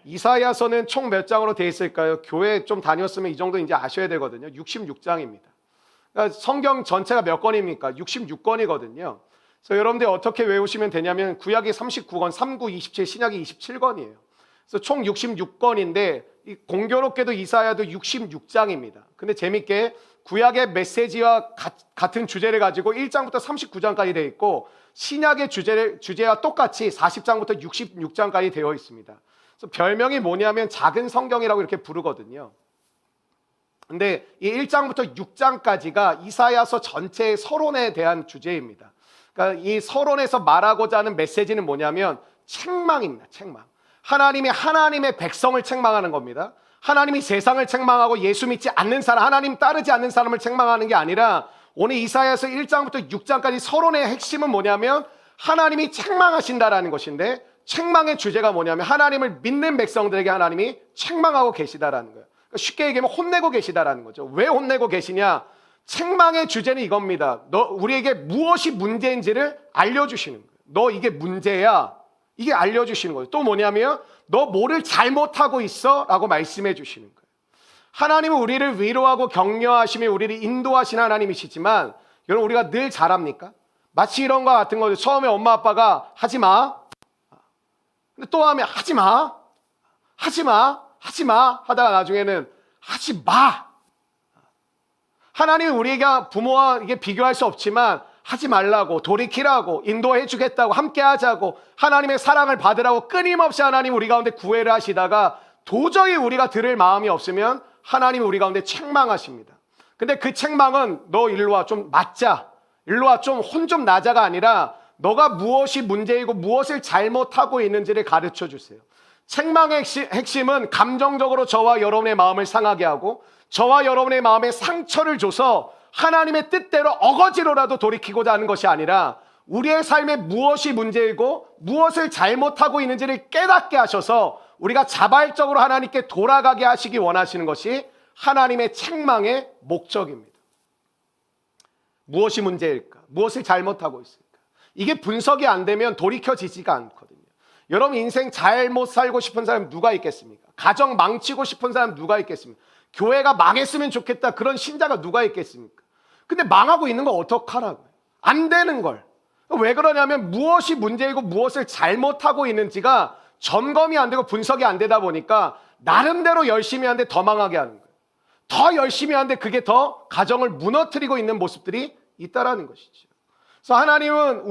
이사야서는 총 몇 장으로 되어 있을까요? 교회 좀 다녔으면 이 정도 이제 아셔야 되거든요. 66장입니다. 그러니까 성경 전체가 몇 권입니까? 66권이거든요. 그래서 여러분들 어떻게 외우시면 되냐면 구약이 39권, 39, 27, 신약이 27권이에요. 그래서 총 66권인데 공교롭게도 이사야도 66장입니다. 근데 재밌게 구약의 메시지와 같은 주제를 가지고 1장부터 39장까지 되어 있고 신약의 주제와 똑같이 40장부터 66장까지 되어 있습니다. 그래서 별명이 뭐냐면 작은 성경이라고 이렇게 부르거든요. 근데 이 1장부터 6장까지가 이사야서 전체의 서론에 대한 주제입니다. 그러니까 이 서론에서 말하고자 하는 메시지는 뭐냐면 책망입니다. 책망. 하나님의 백성을 책망하는 겁니다. 하나님이 세상을 책망하고 예수 믿지 않는 사람, 하나님 따르지 않는 사람을 책망하는 게 아니라 오늘 이사야서 1장부터 6장까지 서론의 핵심은 뭐냐면 하나님이 책망하신다라는 것인데 책망의 주제가 뭐냐면 하나님을 믿는 백성들에게 하나님이 책망하고 계시다라는 거예요. 그러니까 쉽게 얘기하면 혼내고 계시다라는 거죠. 왜 혼내고 계시냐? 책망의 주제는 이겁니다. 우리에게 무엇이 문제인지를 알려주시는 거예요. 너 이게 문제야. 이게 알려주시는 거예요. 또 뭐냐면 너 뭐를 잘못하고 있어? 라고 말씀해 주시는 거예요. 하나님은 우리를 위로하고 격려하시며 우리를 인도하시는 하나님이시지만 여러분 우리가 늘 잘합니까? 마치 이런 거 같은 거죠. 처음에 엄마 아빠가 하지 마. 근데 또 하면 하지 마. 하지 마. 하지 마. 하다가 나중에는 하지 마. 하나님은 우리에게 부모와 이게 비교할 수 없지만 하지 말라고 돌이키라고 인도해 주겠다고 함께 하자고 하나님의 사랑을 받으라고 끊임없이 하나님 우리 가운데 구애를 하시다가 도저히 우리가 들을 마음이 없으면 하나님이 우리 가운데 책망하십니다. 근데 그 책망은 너 일로 와 좀 맞자, 일로 와 좀 혼 좀 나자가 아니라 너가 무엇이 문제이고 무엇을 잘못하고 있는지를 가르쳐 주세요. 책망의 핵심은 감정적으로 저와 여러분의 마음을 상하게 하고 저와 여러분의 마음에 상처를 줘서 하나님의 뜻대로 어거지로라도 돌이키고자 하는 것이 아니라 우리의 삶에 무엇이 문제이고 무엇을 잘못하고 있는지를 깨닫게 하셔서 우리가 자발적으로 하나님께 돌아가게 하시기 원하시는 것이 하나님의 책망의 목적입니다. 무엇이 문제일까? 무엇을 잘못하고 있을까? 이게 분석이 안 되면 돌이켜지지가 않거든요. 여러분 인생 잘못 살고 싶은 사람 누가 있겠습니까? 가정 망치고 싶은 사람 누가 있겠습니까? 교회가 망했으면 좋겠다 그런 신자가 누가 있겠습니까? 근데 망하고 있는 거 어떡하라고요? 안 되는 걸. 왜 그러냐면 무엇이 문제이고 무엇을 잘못하고 있는지가 점검이 안 되고 분석이 안 되다 보니까 나름대로 열심히 하는데 더 망하게 하는 거예요. 더 열심히 하는데 그게 더 가정을 무너뜨리고 있는 모습들이 있다라는 것이죠. 그래서 하나님은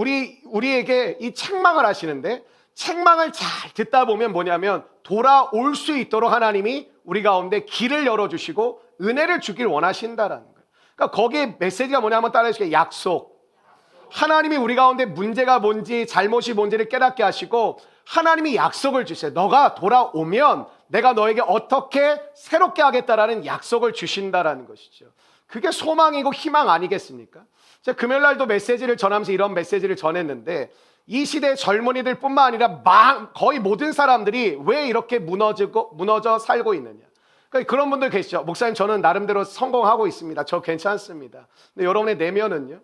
우리에게 이 책망을 하시는데 책망을 잘 듣다 보면 뭐냐면 돌아올 수 있도록 하나님이 우리 가운데 길을 열어주시고 은혜를 주길 원하신다라는 거예요. 그러니까 거기에 메시지가 뭐냐 한번 따라해 주세요. 약속. 하나님이 우리 가운데 문제가 뭔지 잘못이 뭔지를 깨닫게 하시고 하나님이 약속을 주세요. 너가 돌아오면 내가 너에게 어떻게 새롭게 하겠다라는 약속을 주신다라는 것이죠. 그게 소망이고 희망 아니겠습니까? 제가 금요일날도 메시지를 전하면서 이런 메시지를 전했는데 이 시대의 젊은이들 뿐만 아니라 거의 모든 사람들이 왜 이렇게 무너져 살고 있느냐. 그러니까 그런 분들 계시죠. 목사님 저는 나름대로 성공하고 있습니다. 저 괜찮습니다. 근데 여러분의 내면은요?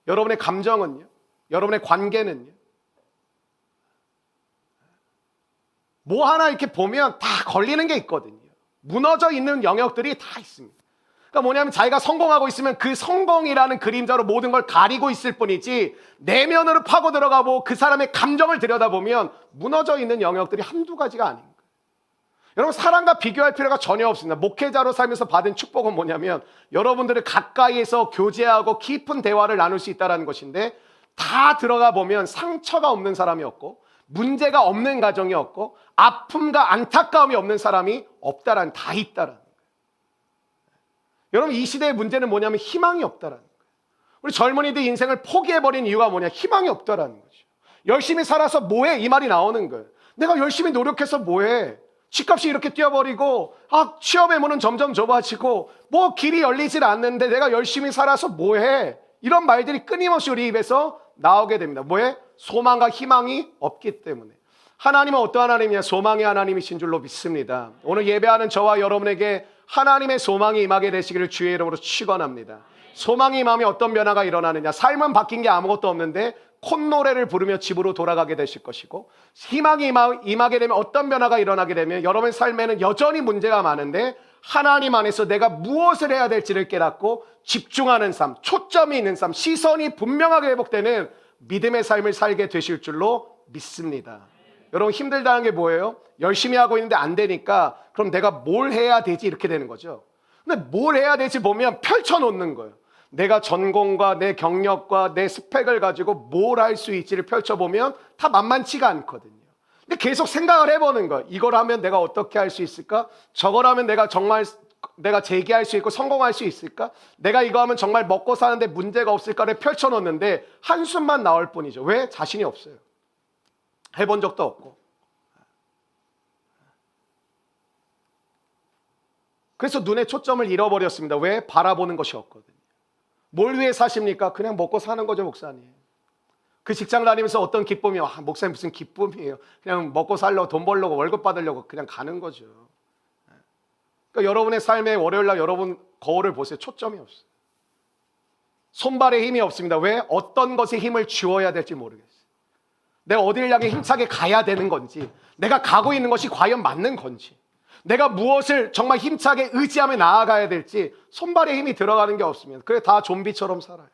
여러분의 감정은요? 여러분의 관계는요? 뭐 하나 이렇게 보면 다 걸리는 게 있거든요. 무너져 있는 영역들이 다 있습니다. 그러니까 뭐냐면 자기가 성공하고 있으면 그 성공이라는 그림자로 모든 걸 가리고 있을 뿐이지 내면으로 파고 들어가고 그 사람의 감정을 들여다보면 무너져 있는 영역들이 한두 가지가 아닌 거예요. 여러분 사람과 비교할 필요가 전혀 없습니다. 목회자로 살면서 받은 축복은 뭐냐면 여러분들을 가까이에서 교제하고 깊은 대화를 나눌 수 있다는 것인데 다 들어가 보면 상처가 없는 사람이 없고 문제가 없는 가정이 없고 아픔과 안타까움이 없는 사람이 없다라는 다 있다라는 거예요. 여러분 이 시대의 문제는 뭐냐면 희망이 없다라는 거예요. 우리 젊은이들 인생을 포기해버린 이유가 뭐냐? 희망이 없다라는 거죠. 열심히 살아서 뭐해? 이 말이 나오는 거예요. 내가 열심히 노력해서 뭐해? 집값이 이렇게 뛰어버리고 취업의 문은 점점 좁아지고 뭐 길이 열리질 않는데 내가 열심히 살아서 뭐해? 이런 말들이 끊임없이 우리 입에서 나오게 됩니다. 뭐해? 소망과 희망이 없기 때문에. 하나님은 어떠한 하나님이냐? 소망의 하나님이신 줄로 믿습니다. 오늘 예배하는 저와 여러분에게 하나님의 소망이 임하게 되시기를 주의 이름으로 축원합니다. 소망이 임하면 어떤 변화가 일어나느냐? 삶은 바뀐 게 아무것도 없는데 콧노래를 부르며 집으로 돌아가게 되실 것이고, 희망이 임하게 되면 어떤 변화가 일어나게 되면 여러분의 삶에는 여전히 문제가 많은데 하나님 안에서 내가 무엇을 해야 될지를 깨닫고 집중하는 삶, 초점이 있는 삶, 시선이 분명하게 회복되는 믿음의 삶을 살게 되실 줄로 믿습니다. 여러분, 힘들다는 게 뭐예요? 열심히 하고 있는데 안 되니까 그럼 내가 뭘 해야 되지? 이렇게 되는 거죠. 근데 뭘 해야 될지 보면 펼쳐놓는 거예요. 내가 전공과 내 경력과 내 스펙을 가지고 뭘 할 수 있지를 펼쳐보면 다 만만치가 않거든요. 근데 계속 생각을 해보는 거예요. 이걸 하면 내가 어떻게 할 수 있을까? 저걸 하면 내가 정말 내가 재기할 수 있고 성공할 수 있을까? 내가 이거 하면 정말 먹고 사는데 문제가 없을까를 펼쳐놓는데 한숨만 나올 뿐이죠. 왜? 자신이 없어요. 해본 적도 없고. 그래서 눈의 초점을 잃어버렸습니다. 왜? 바라보는 것이 없거든요. 뭘 위해 사십니까? 그냥 먹고 사는 거죠, 목사님. 그 직장 다니면서 어떤 기쁨이요? 목사님 무슨 기쁨이에요? 그냥 먹고 살려고, 돈 벌려고, 월급 받으려고 그냥 가는 거죠. 그러니까 여러분의 삶의 월요일날 여러분 거울을 보세요. 초점이 없어요. 손발에 힘이 없습니다. 왜? 어떤 것에 힘을 주어야 될지 모르겠어요. 내가 어디를 향해 힘차게 가야 되는 건지, 내가 가고 있는 것이 과연 맞는 건지, 내가 무엇을 정말 힘차게 의지하며 나아가야 될지 손발에 힘이 들어가는 게 없습니다. 그래 다 좀비처럼 살아요.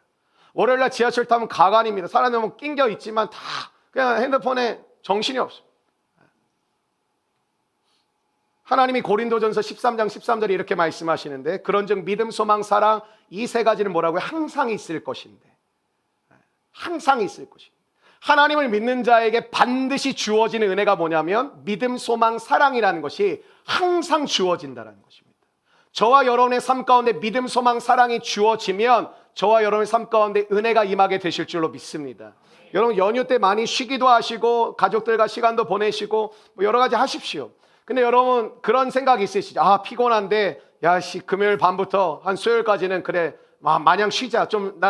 월요일날 지하철 타면 가관입니다. 사람들은 낑겨 있지만 다 그냥 핸드폰에 정신이 없어요. 하나님이 고린도전서 13장 13절에 이렇게 말씀하시는데, 그런즉 믿음, 소망, 사랑 이 세 가지는 뭐라고요? 항상 있을 것인데, 항상 있을 것입니다. 하나님을 믿는 자에게 반드시 주어지는 은혜가 뭐냐면 믿음, 소망, 사랑이라는 것이 항상 주어진다는 것입니다. 저와 여러분의 삶 가운데 믿음, 소망, 사랑이 주어지면 저와 여러분의 삶 가운데 은혜가 임하게 되실 줄로 믿습니다. 여러분 연휴 때 많이 쉬기도 하시고 가족들과 시간도 보내시고 뭐 여러 가지 하십시오. 근데 여러분 그런 생각이 있으시죠? 아, 피곤한데 야씨 금요일 밤부터 한 수요일까지는 그래 마냥 쉬자, 좀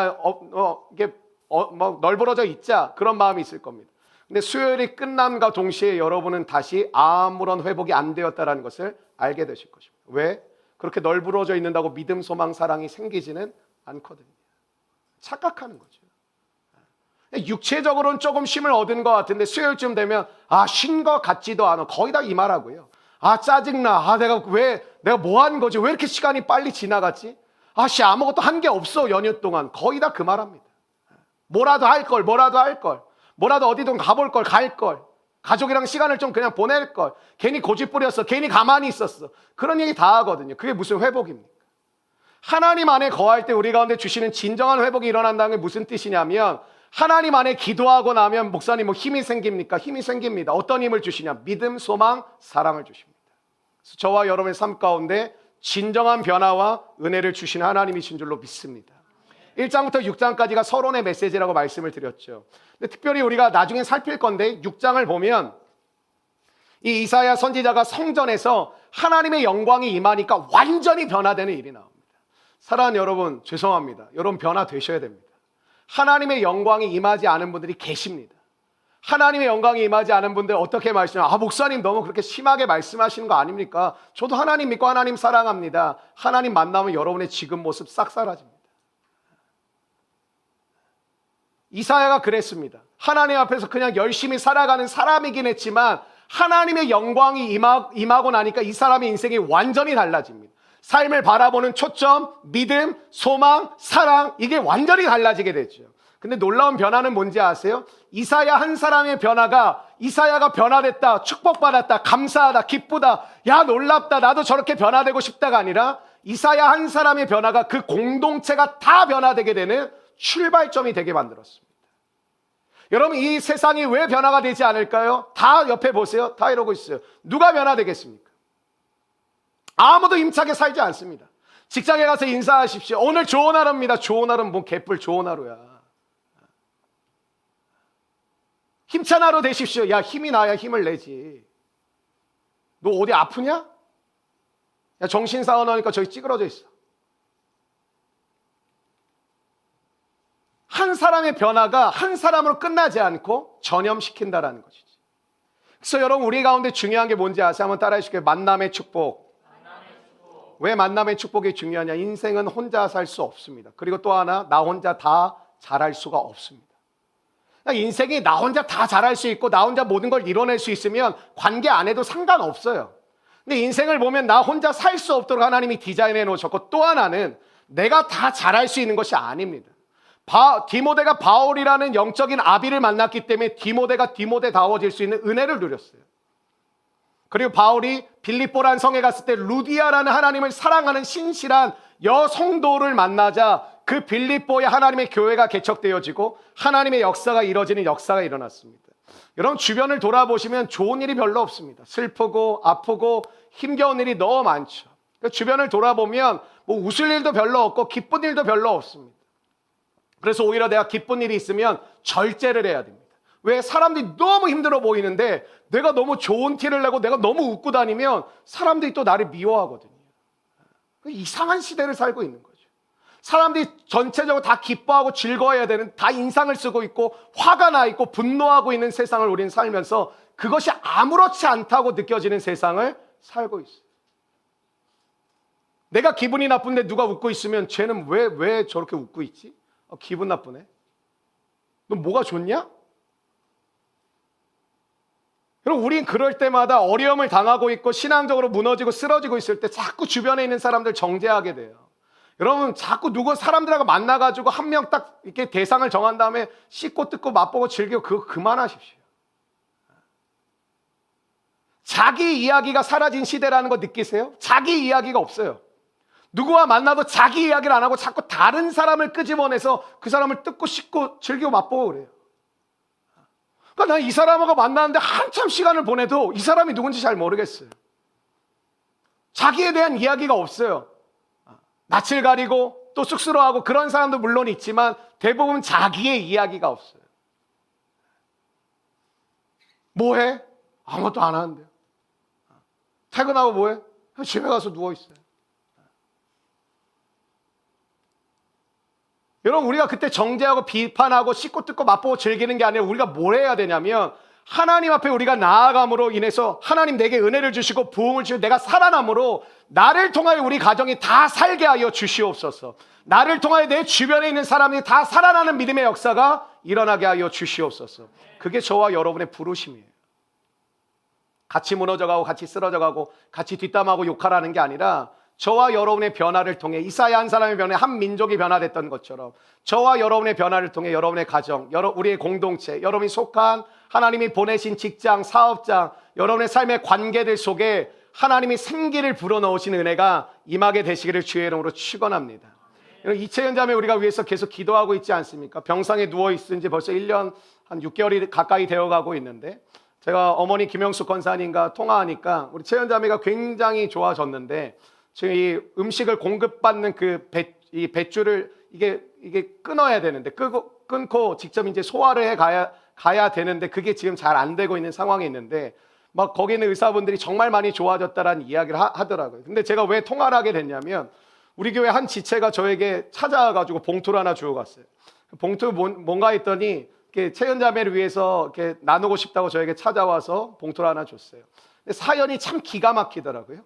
이게 뭐 널브러져 있자, 그런 마음이 있을 겁니다. 근데 수요일이 끝남과 동시에 여러분은 다시 아무런 회복이 안 되었다는 것을 알게 되실 것입니다. 왜? 그렇게 널브러져 있는다고 믿음, 소망, 사랑이 생기지는 않거든요. 착각하는 거죠. 육체적으로는 조금 쉼을 얻은 것 같은데 수요일쯤 되면 쉰 것 같지도 않아. 거의 다 이 말하고요. 짜증나. 내가 뭐 한 거지? 왜 이렇게 시간이 빨리 지나갔지? 아무것도 한 게 없어. 연휴 동안. 거의 다 그 말합니다. 뭐라도 할 걸. 뭐라도 어디든 가볼 걸, 갈 걸. 가족이랑 시간을 좀 그냥 보낼 걸. 괜히 고집 부렸어. 괜히 가만히 있었어. 그런 얘기 다 하거든요. 그게 무슨 회복입니까? 하나님 안에 거할 때 우리 가운데 주시는 진정한 회복이 일어난다는 게 무슨 뜻이냐면, 하나님 안에 기도하고 나면 목사님 뭐 힘이 생깁니까? 힘이 생깁니다. 어떤 힘을 주시냐? 믿음, 소망, 사랑을 주십니다. 그래서 저와 여러분의 삶 가운데 진정한 변화와 은혜를 주시는 하나님이신 줄로 믿습니다. 1장부터 6장까지가 서론의 메시지라고 말씀을 드렸죠. 근데 특별히 우리가 나중에 살필 건데 6장을 보면 이 이사야 선지자가 성전에서 하나님의 영광이 임하니까 완전히 변화되는 일이 나옵니다. 사랑하는 여러분, 죄송합니다. 여러분 변화되셔야 됩니다. 하나님의 영광이 임하지 않은 분들이 계십니다. 하나님의 영광이 임하지 않은 분들 어떻게 말씀해요? 목사님 너무 그렇게 심하게 말씀하시는 거 아닙니까? 저도 하나님 믿고 하나님 사랑합니다. 하나님 만나면 여러분의 지금 모습 싹 사라집니다. 이사야가 그랬습니다. 하나님 앞에서 그냥 열심히 살아가는 사람이긴 했지만 하나님의 영광이 임하고 나니까 이 사람의 인생이 완전히 달라집니다. 삶을 바라보는 초점, 믿음, 소망, 사랑, 이게 완전히 달라지게 됐죠. 근데 놀라운 변화는 뭔지 아세요? 이사야 한 사람의 변화가, 이사야가 변화됐다, 축복받았다, 감사하다, 기쁘다, 야 놀랍다, 나도 저렇게 변화되고 싶다가 아니라 이사야 한 사람의 변화가 그 공동체가 다 변화되게 되는 출발점이 되게 만들었습니다. 여러분 이 세상이 왜 변화가 되지 않을까요? 다 옆에 보세요. 다 이러고 있어요. 누가 변화되겠습니까? 아무도 힘차게 살지 않습니다. 직장에 가서 인사하십시오. 오늘 좋은 하루입니다. 좋은 하루는 뭐 개뿔 좋은 하루야. 힘찬 하루 되십시오. 야 힘이 나야 힘을 내지. 너 어디 아프냐? 야 정신사원 하니까 저기 찌그러져 있어. 한 사람의 변화가 한 사람으로 끝나지 않고 전염시킨다라는 것이지. 그래서 여러분 우리 가운데 중요한 게 뭔지 아세요? 한번 따라해 주실게요. 만남의 축복. 축복. 왜 만남의 축복이 중요하냐? 인생은 혼자 살 수 없습니다. 그리고 또 하나, 나 혼자 다 잘할 수가 없습니다. 인생이 나 혼자 다 잘할 수 있고 나 혼자 모든 걸 이뤄낼 수 있으면 관계 안 해도 상관없어요. 근데 인생을 보면 나 혼자 살 수 없도록 하나님이 디자인해 놓으셨고, 또 하나는 내가 다 잘할 수 있는 것이 아닙니다. 디모데가 바울이라는 영적인 아비를 만났기 때문에 디모데가 디모데다워질 수 있는 은혜를 누렸어요. 그리고 바울이 빌립보라는 성에 갔을 때 루디아라는 하나님을 사랑하는 신실한 여성도를 만나자 그 빌립보에 하나님의 교회가 개척되어지고 하나님의 역사가 이루어지는 역사가 일어났습니다. 여러분 주변을 돌아보시면 좋은 일이 별로 없습니다. 슬프고 아프고 힘겨운 일이 너무 많죠. 주변을 돌아보면 뭐 웃을 일도 별로 없고 기쁜 일도 별로 없습니다. 그래서 오히려 내가 기쁜 일이 있으면 절제를 해야 됩니다. 왜? 사람들이 너무 힘들어 보이는데 내가 너무 좋은 티를 내고 내가 너무 웃고 다니면 사람들이 또 나를 미워하거든요. 이상한 시대를 살고 있는 거죠. 사람들이 전체적으로 다 기뻐하고 즐거워해야 되는, 다 인상을 쓰고 있고 화가 나 있고 분노하고 있는 세상을 우리는 살면서 그것이 아무렇지 않다고 느껴지는 세상을 살고 있어요. 내가 기분이 나쁜데 누가 웃고 있으면 쟤는 왜 저렇게 웃고 있지? 기분 나쁘네. 너 뭐가 좋냐? 여러분, 우린 그럴 때마다 어려움을 당하고 있고 신앙적으로 무너지고 쓰러지고 있을 때 자꾸 주변에 있는 사람들 정죄하게 돼요. 여러분, 자꾸 누구 사람들하고 만나가지고 한 명 딱 이렇게 대상을 정한 다음에 씻고 뜯고 맛보고 즐기고 그거 그만하십시오. 자기 이야기가 사라진 시대라는 거 느끼세요? 자기 이야기가 없어요. 누구와 만나도 자기 이야기를 안 하고 자꾸 다른 사람을 끄집어내서 그 사람을 뜯고 씻고 즐기고 맛보고 그래요. 그러니까 난 이 사람하고 만나는데 한참 시간을 보내도 이 사람이 누군지 잘 모르겠어요. 자기에 대한 이야기가 없어요. 낯을 가리고 또 쑥스러워하고 그런 사람도 물론 있지만 대부분 자기의 이야기가 없어요. 뭐해? 아무것도 안 하는데요. 퇴근하고 뭐해? 집에 가서 누워있어요. 여러분, 우리가 그때 정죄하고 비판하고 씻고 뜯고 맛보고 즐기는 게 아니라 우리가 뭘 해야 되냐면 하나님 앞에 우리가 나아감으로 인해서 하나님 내게 은혜를 주시고 부흥을 주시고 내가 살아남으로 나를 통하여 우리 가정이 다 살게 하여 주시옵소서. 나를 통하여 내 주변에 있는 사람들이 다 살아나는 믿음의 역사가 일어나게 하여 주시옵소서. 그게 저와 여러분의 부르심이에요. 같이 무너져가고 같이 쓰러져가고 같이 뒷담하고 욕하라는 게 아니라 저와 여러분의 변화를 통해 이사야 한 사람의 변화에 한 민족이 변화됐던 것처럼 저와 여러분의 변화를 통해 여러분의 가정, 우리의 공동체, 여러분이 속한 하나님이 보내신 직장, 사업장, 여러분의 삶의 관계들 속에 하나님이 생기를 불어넣으신 은혜가 임하게 되시기를 주의 이름으로 축원합니다. 이채연 자매 우리가 위해서 계속 기도하고 있지 않습니까? 병상에 누워 있은 지 벌써 1년 한 6개월이 가까이 되어가고 있는데 제가 어머니 김영숙 권사님과 통화하니까 우리 채연 자매가 굉장히 좋아졌는데 지금 이 음식을 공급받는 이 뱃줄을 이게 끊어야 되는데 끊고 직접 이제 소화를 해 가야 되는데 그게 지금 잘 안 되고 있는 상황에 있는데 막 거기 있는 의사분들이 정말 많이 좋아졌다라는 이야기를 하더라고요. 근데 제가 왜 통화를 하게 됐냐면 우리 교회 한 지체가 저에게 찾아와가지고 봉투를 하나 주고 갔어요. 봉투 뭔가 했더니 채연 자매를 위해서 이렇게 나누고 싶다고 저에게 찾아와서 봉투를 하나 줬어요. 근데 사연이 참 기가 막히더라고요.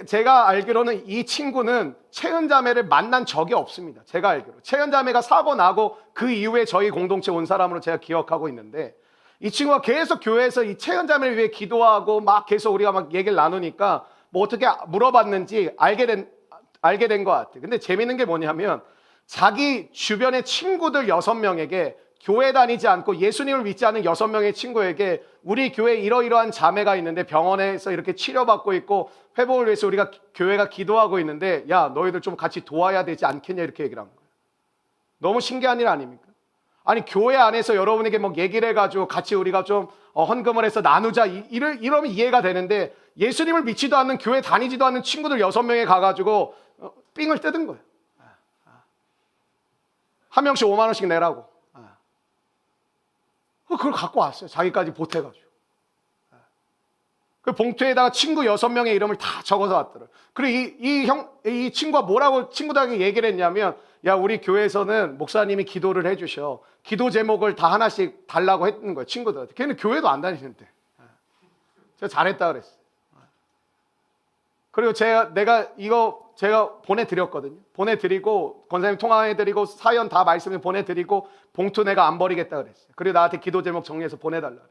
제가 알기로는 이 친구는 채연 자매를 만난 적이 없습니다. 제가 알기로 채연 자매가 사고 나고 그 이후에 저희 공동체 온 사람으로 제가 기억하고 있는데 이 친구가 계속 교회에서 이 채연 자매를 위해 기도하고 막 계속 우리가 막 얘기를 나누니까 뭐 어떻게 물어봤는지 알게 된 것 같아요. 근데 재밌는 게 뭐냐면 자기 주변의 친구들 6명에게 교회 다니지 않고 예수님을 믿지 않는 6명의 친구에게 우리 교회에 이러이러한 자매가 있는데 병원에서 이렇게 치료받고 있고 회복을 위해서 우리가 교회가 기도하고 있는데 야 너희들 좀 같이 도와야 되지 않겠냐 이렇게 얘기를 한 거예요. 너무 신기한 일 아닙니까? 아니 교회 안에서 여러분에게 뭐 얘기를 해가지고 같이 우리가 좀 헌금을 해서 나누자 이러면 이해가 되는데 예수님을 믿지도 않는 교회 다니지도 않는 친구들 6명에 가가지고 삥을 뜯은 거예요. 한 명씩 5만 원씩 내라고. 그걸 갖고 왔어요. 자기까지 보태가지고. 그 봉투에다가 친구 6명의 이름을 다 적어서 왔더라고요. 그리고 이 친구가 뭐라고 친구들에게 얘기를 했냐면, 야, 우리 교회에서는 목사님이 기도를 해주셔. 기도 제목을 다 하나씩 달라고 했던 거예요, 친구들한테. 걔는 교회도 안 다니는데. 제가 잘했다 그랬어요. 그리고 내가 이거 제가 보내드렸거든요. 보내드리고 권사님 통화해드리고 사연 다 말씀을 보내드리고 봉투 내가 안 버리겠다 그랬어요. 그리고 나한테 기도 제목 정리해서 보내달라 그랬어요.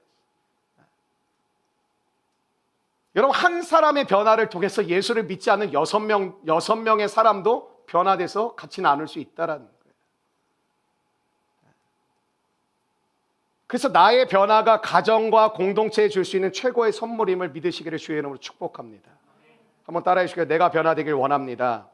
여러분, 한 사람의 변화를 통해서 예수를 믿지 않는 여섯 명의 사람도 변화돼서 같이 나눌 수 있다라는 거예요. 그래서 나의 변화가 가정과 공동체에 줄 수 있는 최고의 선물임을 믿으시기를 주의 이름으로 축복합니다. 한번 따라해 주시고요. 내가 변화되길 원합니다.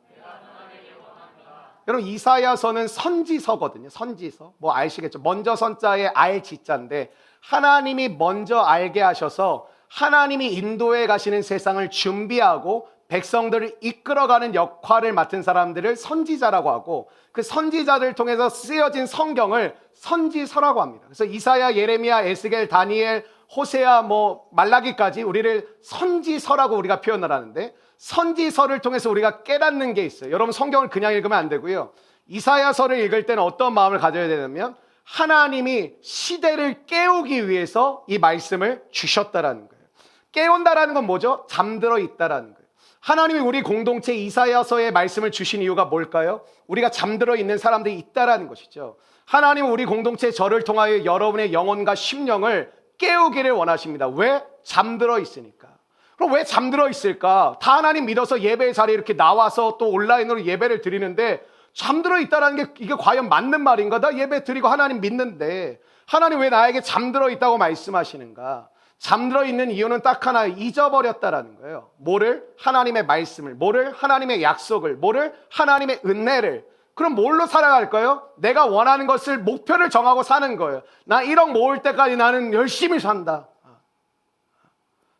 여러분, 이사야서는 선지서거든요. 선지서. 뭐 아시겠죠? 먼저 선자에 알 지자인데 하나님이 먼저 알게 하셔서 하나님이 인도해 가시는 세상을 준비하고 백성들을 이끌어가는 역할을 맡은 사람들을 선지자라고 하고, 그 선지자들을 통해서 쓰여진 성경을 선지서라고 합니다. 그래서 이사야, 예레미야, 에스겔, 다니엘, 호세아, 말라기까지 우리를 선지서라고 우리가 표현을 하는데, 선지서를 통해서 우리가 깨닫는 게 있어요. 여러분, 성경을 그냥 읽으면 안 되고요. 이사야서를 읽을 때는 어떤 마음을 가져야 되냐면 하나님이 시대를 깨우기 위해서 이 말씀을 주셨다라는 거예요. 깨운다라는 건 뭐죠? 잠들어 있다라는 거예요. 하나님이 우리 공동체 이사야서의 말씀을 주신 이유가 뭘까요? 우리가 잠들어 있는 사람들이 있다라는 것이죠. 하나님은 우리 공동체 저를 통하여 여러분의 영혼과 심령을 깨우기를 원하십니다. 왜? 잠들어 있으니까. 그럼 왜 잠들어 있을까? 다 하나님 믿어서 예배 자리에 이렇게 나와서 또 온라인으로 예배를 드리는데 잠들어 있다는 게 이게 과연 맞는 말인가? 나 예배 드리고 하나님 믿는데 하나님 왜 나에게 잠들어 있다고 말씀하시는가? 잠들어 있는 이유는 딱 하나, 잊어버렸다라는 거예요. 뭐를? 하나님의 말씀을. 뭐를? 하나님의 약속을. 뭐를? 하나님의 은혜를. 그럼 뭘로 살아갈까요? 내가 원하는 것을, 목표를 정하고 사는 거예요. 나 1억 모을 때까지 나는 열심히 산다.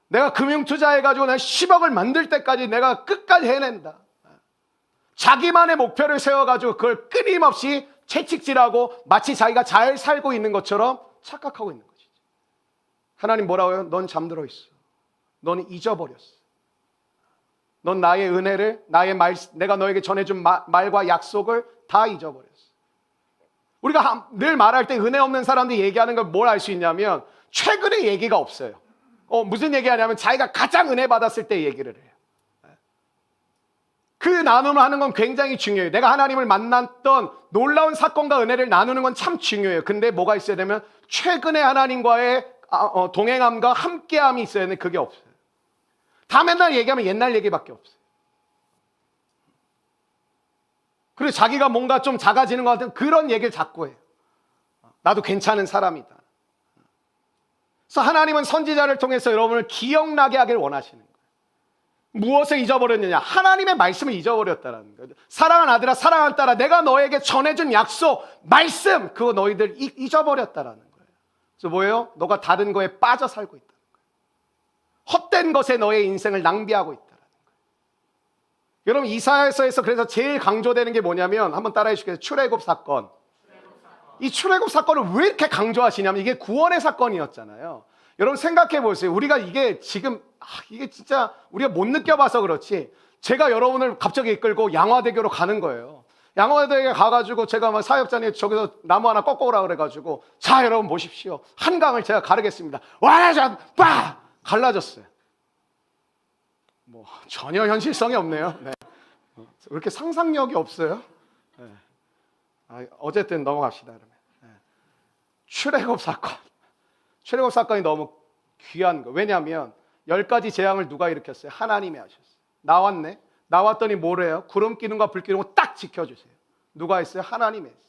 내가 금융투자해가지고 난 10억을 만들 때까지 내가 끝까지 해낸다. 자기만의 목표를 세워가지고 그걸 끊임없이 채찍질하고 마치 자기가 잘 살고 있는 것처럼 착각하고 있는 것이죠. 하나님 뭐라고요? 넌 잠들어 있어. 넌 잊어버렸어. 넌 나의 은혜를, 나의 내가 너에게 전해준 말과 약속을 다 잊어버렸어. 우리가 늘 말할 때 은혜 없는 사람들이 얘기하는 걸 뭘 알 수 있냐면 최근의 얘기가 없어요. 무슨 얘기하냐면 자기가 가장 은혜 받았을 때 얘기를 해요. 그 나눔을 하는 건 굉장히 중요해요. 내가 하나님을 만났던 놀라운 사건과 은혜를 나누는 건 참 중요해요. 근데 뭐가 있어야 되면 최근에 하나님과의 동행함과 함께함이 있어야 되는데 그게 없어요. 다 맨날 얘기하면 옛날 얘기밖에 없어요. 그리고 자기가 뭔가 좀 작아지는 것 같은 그런 얘기를 자꾸 해요. 나도 괜찮은 사람이다. 그래서 하나님은 선지자를 통해서 여러분을 기억나게 하길 원하시는 거예요. 무엇을 잊어버렸느냐? 하나님의 말씀을 잊어버렸다는 거예요. 사랑하는 아들아, 사랑하는 딸아, 내가 너에게 전해준 약속, 말씀, 그거 너희들 잊어버렸다라는 거예요. 그래서 뭐예요? 너가 다른 거에 빠져 살고 있다는 거예요. 헛된 것에 너의 인생을 낭비하고 있다는 거예요. 여러분, 이사야서에서 그래서 제일 강조되는 게 뭐냐면 한번 따라해 주시겠어요? 출애굽 사건. 이 출애굽 사건을 왜 이렇게 강조하시냐면 이게 구원의 사건이었잖아요. 여러분 생각해 보세요. 우리가 이게 지금 이게 진짜 우리가 못 느껴봐서 그렇지, 제가 여러분을 갑자기 이끌고 양화대교로 가는 거예요. 양화대교에 가가지고 제가 막 사역자님 저기서 나무 하나 꺾어 오라 그래가지고 자 여러분 보십시오. 한강을 제가 가르겠습니다. 와자 빠 갈라졌어요. 뭐 전혀 현실성이 없네요. 네. 왜 이렇게 상상력이 없어요? 네. 어쨌든 넘어갑시다. 그러면 출애굽 사건. 출애굽 사건이 너무 귀한 거. 왜냐하면 10가지 재앙을 누가 일으켰어요? 하나님이 하셨어요. 나왔네. 나왔더니 뭐래요? 구름 기둥과 불 기둥을 딱 지켜주세요. 누가 했어요? 하나님이 했어요.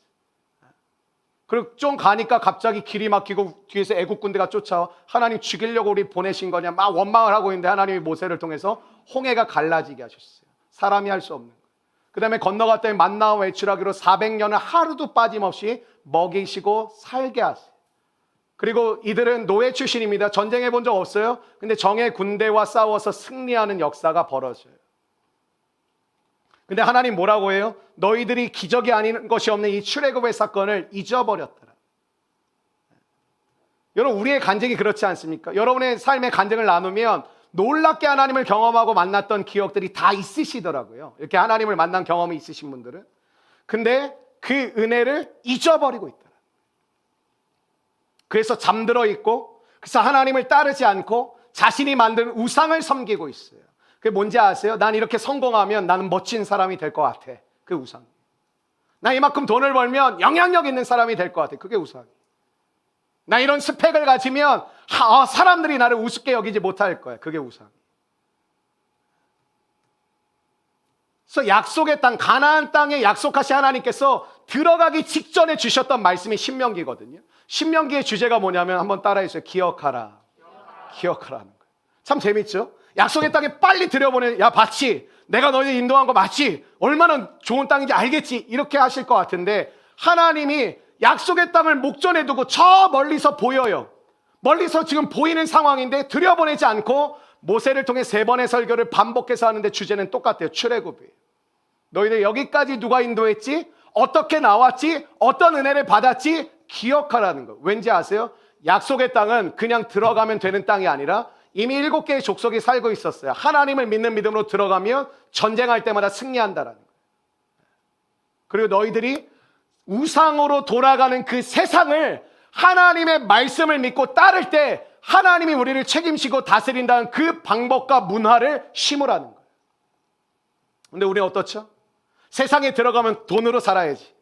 그리고 좀 가니까 갑자기 길이 막히고 뒤에서 애국 군대가 쫓아와 하나님 죽이려고 우리 보내신 거냐 막 원망을 하고 있는데 하나님이 모세를 통해서 홍해가 갈라지게 하셨어요. 사람이 할 수 없는 거예요. 그 다음에 건너갔더니 만나와 외출하기로 400년을 하루도 빠짐없이 먹이시고 살게 하세요. 그리고 이들은 노예 출신입니다. 전쟁해 본 적 없어요. 근데 정의 군대와 싸워서 승리하는 역사가 벌어져요. 근데 하나님 뭐라고 해요? 너희들이 기적이 아닌 것이 없는 이 출애굽의 사건을 잊어버렸더라. 여러분, 우리의 간증이 그렇지 않습니까? 여러분의 삶의 간증을 나누면 놀랍게 하나님을 경험하고 만났던 기억들이 다 있으시더라고요. 이렇게 하나님을 만난 경험이 있으신 분들은. 근데 그 은혜를 잊어버리고 있더라. 그래서 잠들어 있고, 그래서 하나님을 따르지 않고 자신이 만든 우상을 섬기고 있어요. 그게 뭔지 아세요? 난 이렇게 성공하면 나는 멋진 사람이 될 것 같아. 그게 우상. 나 이만큼 돈을 벌면 영향력 있는 사람이 될 것 같아. 그게 우상. 나 이런 스펙을 가지면 사람들이 나를 우습게 여기지 못할 거야. 그게 우상. 그래서 약속의 땅, 가나안 땅에 약속하신 하나님께서 들어가기 직전에 주셨던 말씀이 신명기거든요. 신명기의 주제가 뭐냐면 한번 따라해주세요. 기억하라. 기억하라는 거예요. 참 재밌죠? 약속의 땅에 빨리 들여보내. 야, 봤지? 내가 너희들 인도한 거 맞지? 얼마나 좋은 땅인지 알겠지? 이렇게 하실 것 같은데 하나님이 약속의 땅을 목전에 두고 저 멀리서 보여요. 멀리서 지금 보이는 상황인데 들여보내지 않고 모세를 통해 3번의 설교를 반복해서 하는데 주제는 똑같아요. 출애굽이에요. 너희들 여기까지 누가 인도했지? 어떻게 나왔지? 어떤 은혜를 받았지? 기억하라는 거. 왠지 아세요? 약속의 땅은 그냥 들어가면 되는 땅이 아니라 이미 7개의 족속이 살고 있었어요. 하나님을 믿는 믿음으로 들어가면 전쟁할 때마다 승리한다라는 거예요. 그리고 너희들이 우상으로 돌아가는 그 세상을 하나님의 말씀을 믿고 따를 때 하나님이 우리를 책임지고 다스린다는 그 방법과 문화를 심으라는 거예요. 근데 우리는 어떻죠? 세상에 들어가면 돈으로 살아야지.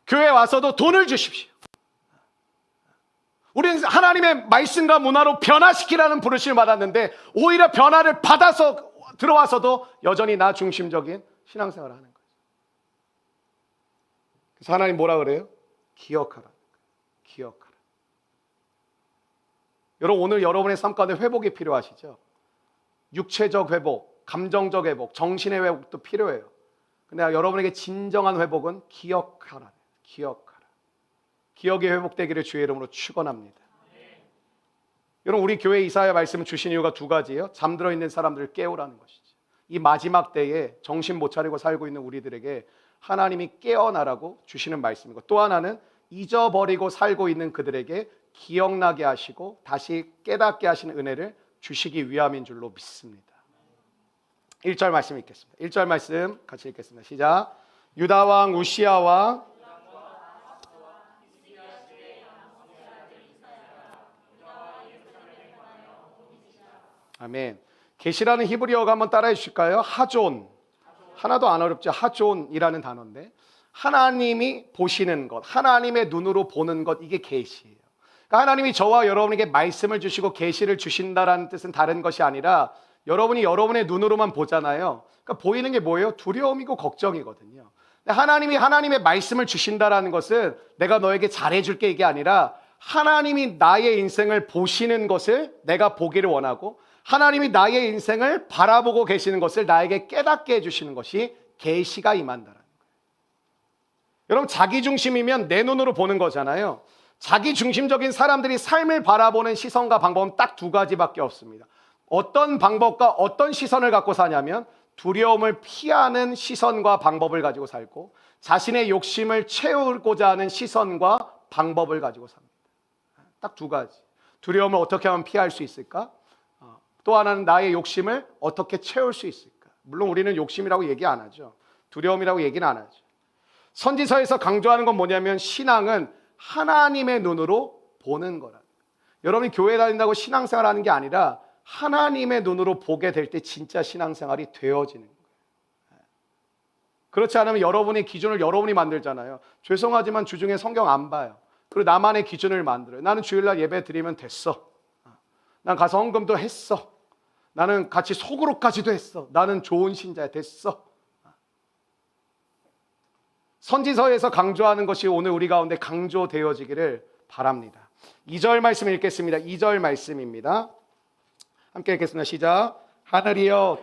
교회 와서도 돈을 주십시오. 우리는 하나님의 말씀과 문화로 변화시키라는 부르심을 받았는데 오히려 변화를 받아서 들어와서도 여전히 나 중심적인 신앙생활을 하는 거예요. 그래서 하나님 뭐라 그래요? 기억하라. 기억하라. 여러분 오늘 여러분의 삶 가운데 회복이 필요하시죠? 육체적 회복, 감정적 회복, 정신의 회복도 필요해요. 근데 여러분에게 진정한 회복은 기억하라. 기억하라. 기억이 회복되기를 주의 이름으로 축원합니다. 여러분 우리 교회 이사야 말씀을 주신 이유가 2가지예요. 잠들어 있는 사람들을 깨우라는 것이죠. 이 마지막 때에 정신 못 차리고 살고 있는 우리들에게 하나님이 깨어나라고 주시는 말씀이고 또 하나는 잊어버리고 살고 있는 그들에게 기억나게 하시고 다시 깨닫게 하시는 은혜를 주시기 위함인 줄로 믿습니다. 1절 말씀 읽겠습니다. 1절 말씀 같이 읽겠습니다. 시작. 유다 왕 우시야 왕 아멘. 계시라는 히브리어가 한번 따라해 주실까요? 하존. 하나도 안 어렵죠. 하존이라는 단어인데 하나님이 보시는 것, 하나님의 눈으로 보는 것, 이게 계시예요. 그러니까 하나님이 저와 여러분에게 말씀을 주시고 계시를 주신다라는 뜻은 다른 것이 아니라 여러분이 여러분의 눈으로만 보잖아요. 그러니까 보이는 게 뭐예요? 두려움이고 걱정이거든요. 하나님이 하나님의 말씀을 주신다라는 것은 내가 너에게 잘해줄게 이게 아니라 하나님이 나의 인생을 보시는 것을 내가 보기를 원하고 하나님이 나의 인생을 바라보고 계시는 것을 나에게 깨닫게 해주시는 것이 계시가 임한다라는 거예요. 여러분 자기중심이면 내 눈으로 보는 거잖아요. 자기중심적인 사람들이 삶을 바라보는 시선과 방법은 딱 2가지밖에 없습니다. 어떤 방법과 어떤 시선을 갖고 사냐면 두려움을 피하는 시선과 방법을 가지고 살고 자신의 욕심을 채우고자 하는 시선과 방법을 가지고 삽니다. 딱 2가지. 두려움을 어떻게 하면 피할 수 있을까? 또 하나는 나의 욕심을 어떻게 채울 수 있을까? 물론 우리는 욕심이라고 얘기 안 하죠. 두려움이라고 얘기는 안 하죠. 선지서에서 강조하는 건 뭐냐면 신앙은 하나님의 눈으로 보는 거라. 여러분이 교회 다닌다고 신앙생활 하는 게 아니라 하나님의 눈으로 보게 될 때 진짜 신앙생활이 되어지는 거예요. 그렇지 않으면 여러분의 기준을 여러분이 만들잖아요. 죄송하지만 주중에 성경 안 봐요. 그리고 나만의 기준을 만들어요. 나는 주일날 예배 드리면 됐어. 난 가서 헌금도 했어. 나는 같이 소그룹까지도 했어. 나는 좋은 신자야. 됐어. 선지서에서 강조하는 것이 오늘 우리 가운데 강조되어지기를 바랍니다. 2절 말씀 읽겠습니다. 2절 말씀입니다. 함께 읽겠습니다. 시작. 하늘이여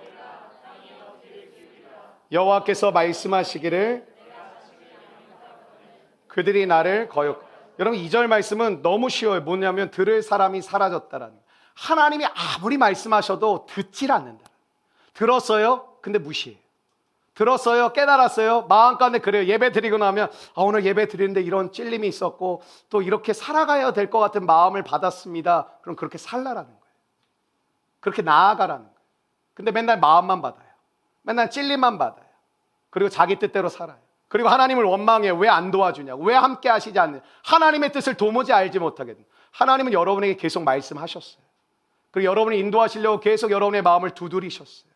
여호와께서 말씀하시기를 그들이 나를 거역. 여러분 2절 말씀은 너무 쉬워요. 뭐냐면 들을 사람이 사라졌다라는 거예요. 하나님이 아무리 말씀하셔도 듣질 않는다. 들었어요? 근데 무시해요. 들었어요? 깨달았어요? 마음 가운데 그래요. 예배 드리고 나면 오늘 예배 드리는데 이런 찔림이 있었고 또 이렇게 살아가야 될 것 같은 마음을 받았습니다. 그럼 그렇게 살라라는 거예요. 그렇게 나아가라는 거예요. 근데 맨날 마음만 받아요. 맨날 찔림만 받아요. 그리고 자기 뜻대로 살아요. 그리고 하나님을 원망해요. 왜 안 도와주냐고. 왜 함께 하시지 않느냐. 하나님의 뜻을 도무지 알지 못하겠는. 하나님은 여러분에게 계속 말씀하셨어요. 그리고 여러분을 인도하시려고 계속 여러분의 마음을 두드리셨어요.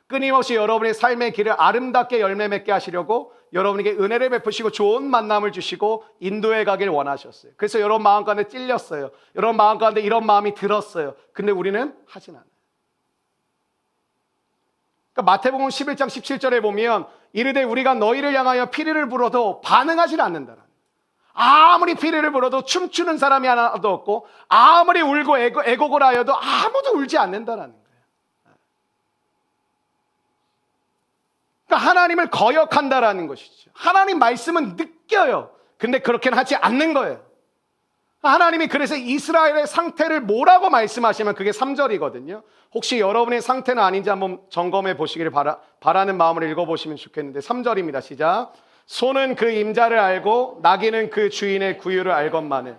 끊임없이 여러분의 삶의 길을 아름답게 열매 맺게 하시려고 여러분에게 은혜를 베푸시고 좋은 만남을 주시고 인도해 가길 원하셨어요. 그래서 여러분 마음 가운데 찔렸어요. 여러분 마음 가운데 이런 마음이 들었어요. 근데 우리는 하진 않아요. 그러니까 마태복음 11장 17절에 보면 이르되 우리가 너희를 향하여 피리를 불어도 반응하지 않는다라는, 아무리 피리를 불어도 춤추는 사람이 하나도 없고 아무리 울고 애곡을 하여도 아무도 울지 않는다라는 거예요. 그러니까 하나님을 거역한다라는 것이죠. 하나님 말씀은 느껴요. 근데 그렇게는 하지 않는 거예요. 하나님이 그래서 이스라엘의 상태를 뭐라고 말씀하시면 그게 3절이거든요. 혹시 여러분의 상태는 아닌지 한번 점검해 보시기를 바라는 마음으로 읽어보시면 좋겠는데 3절입니다. 시작. 소는 그 임자를 알고 나귀는 그 주인의 구유를 알건만은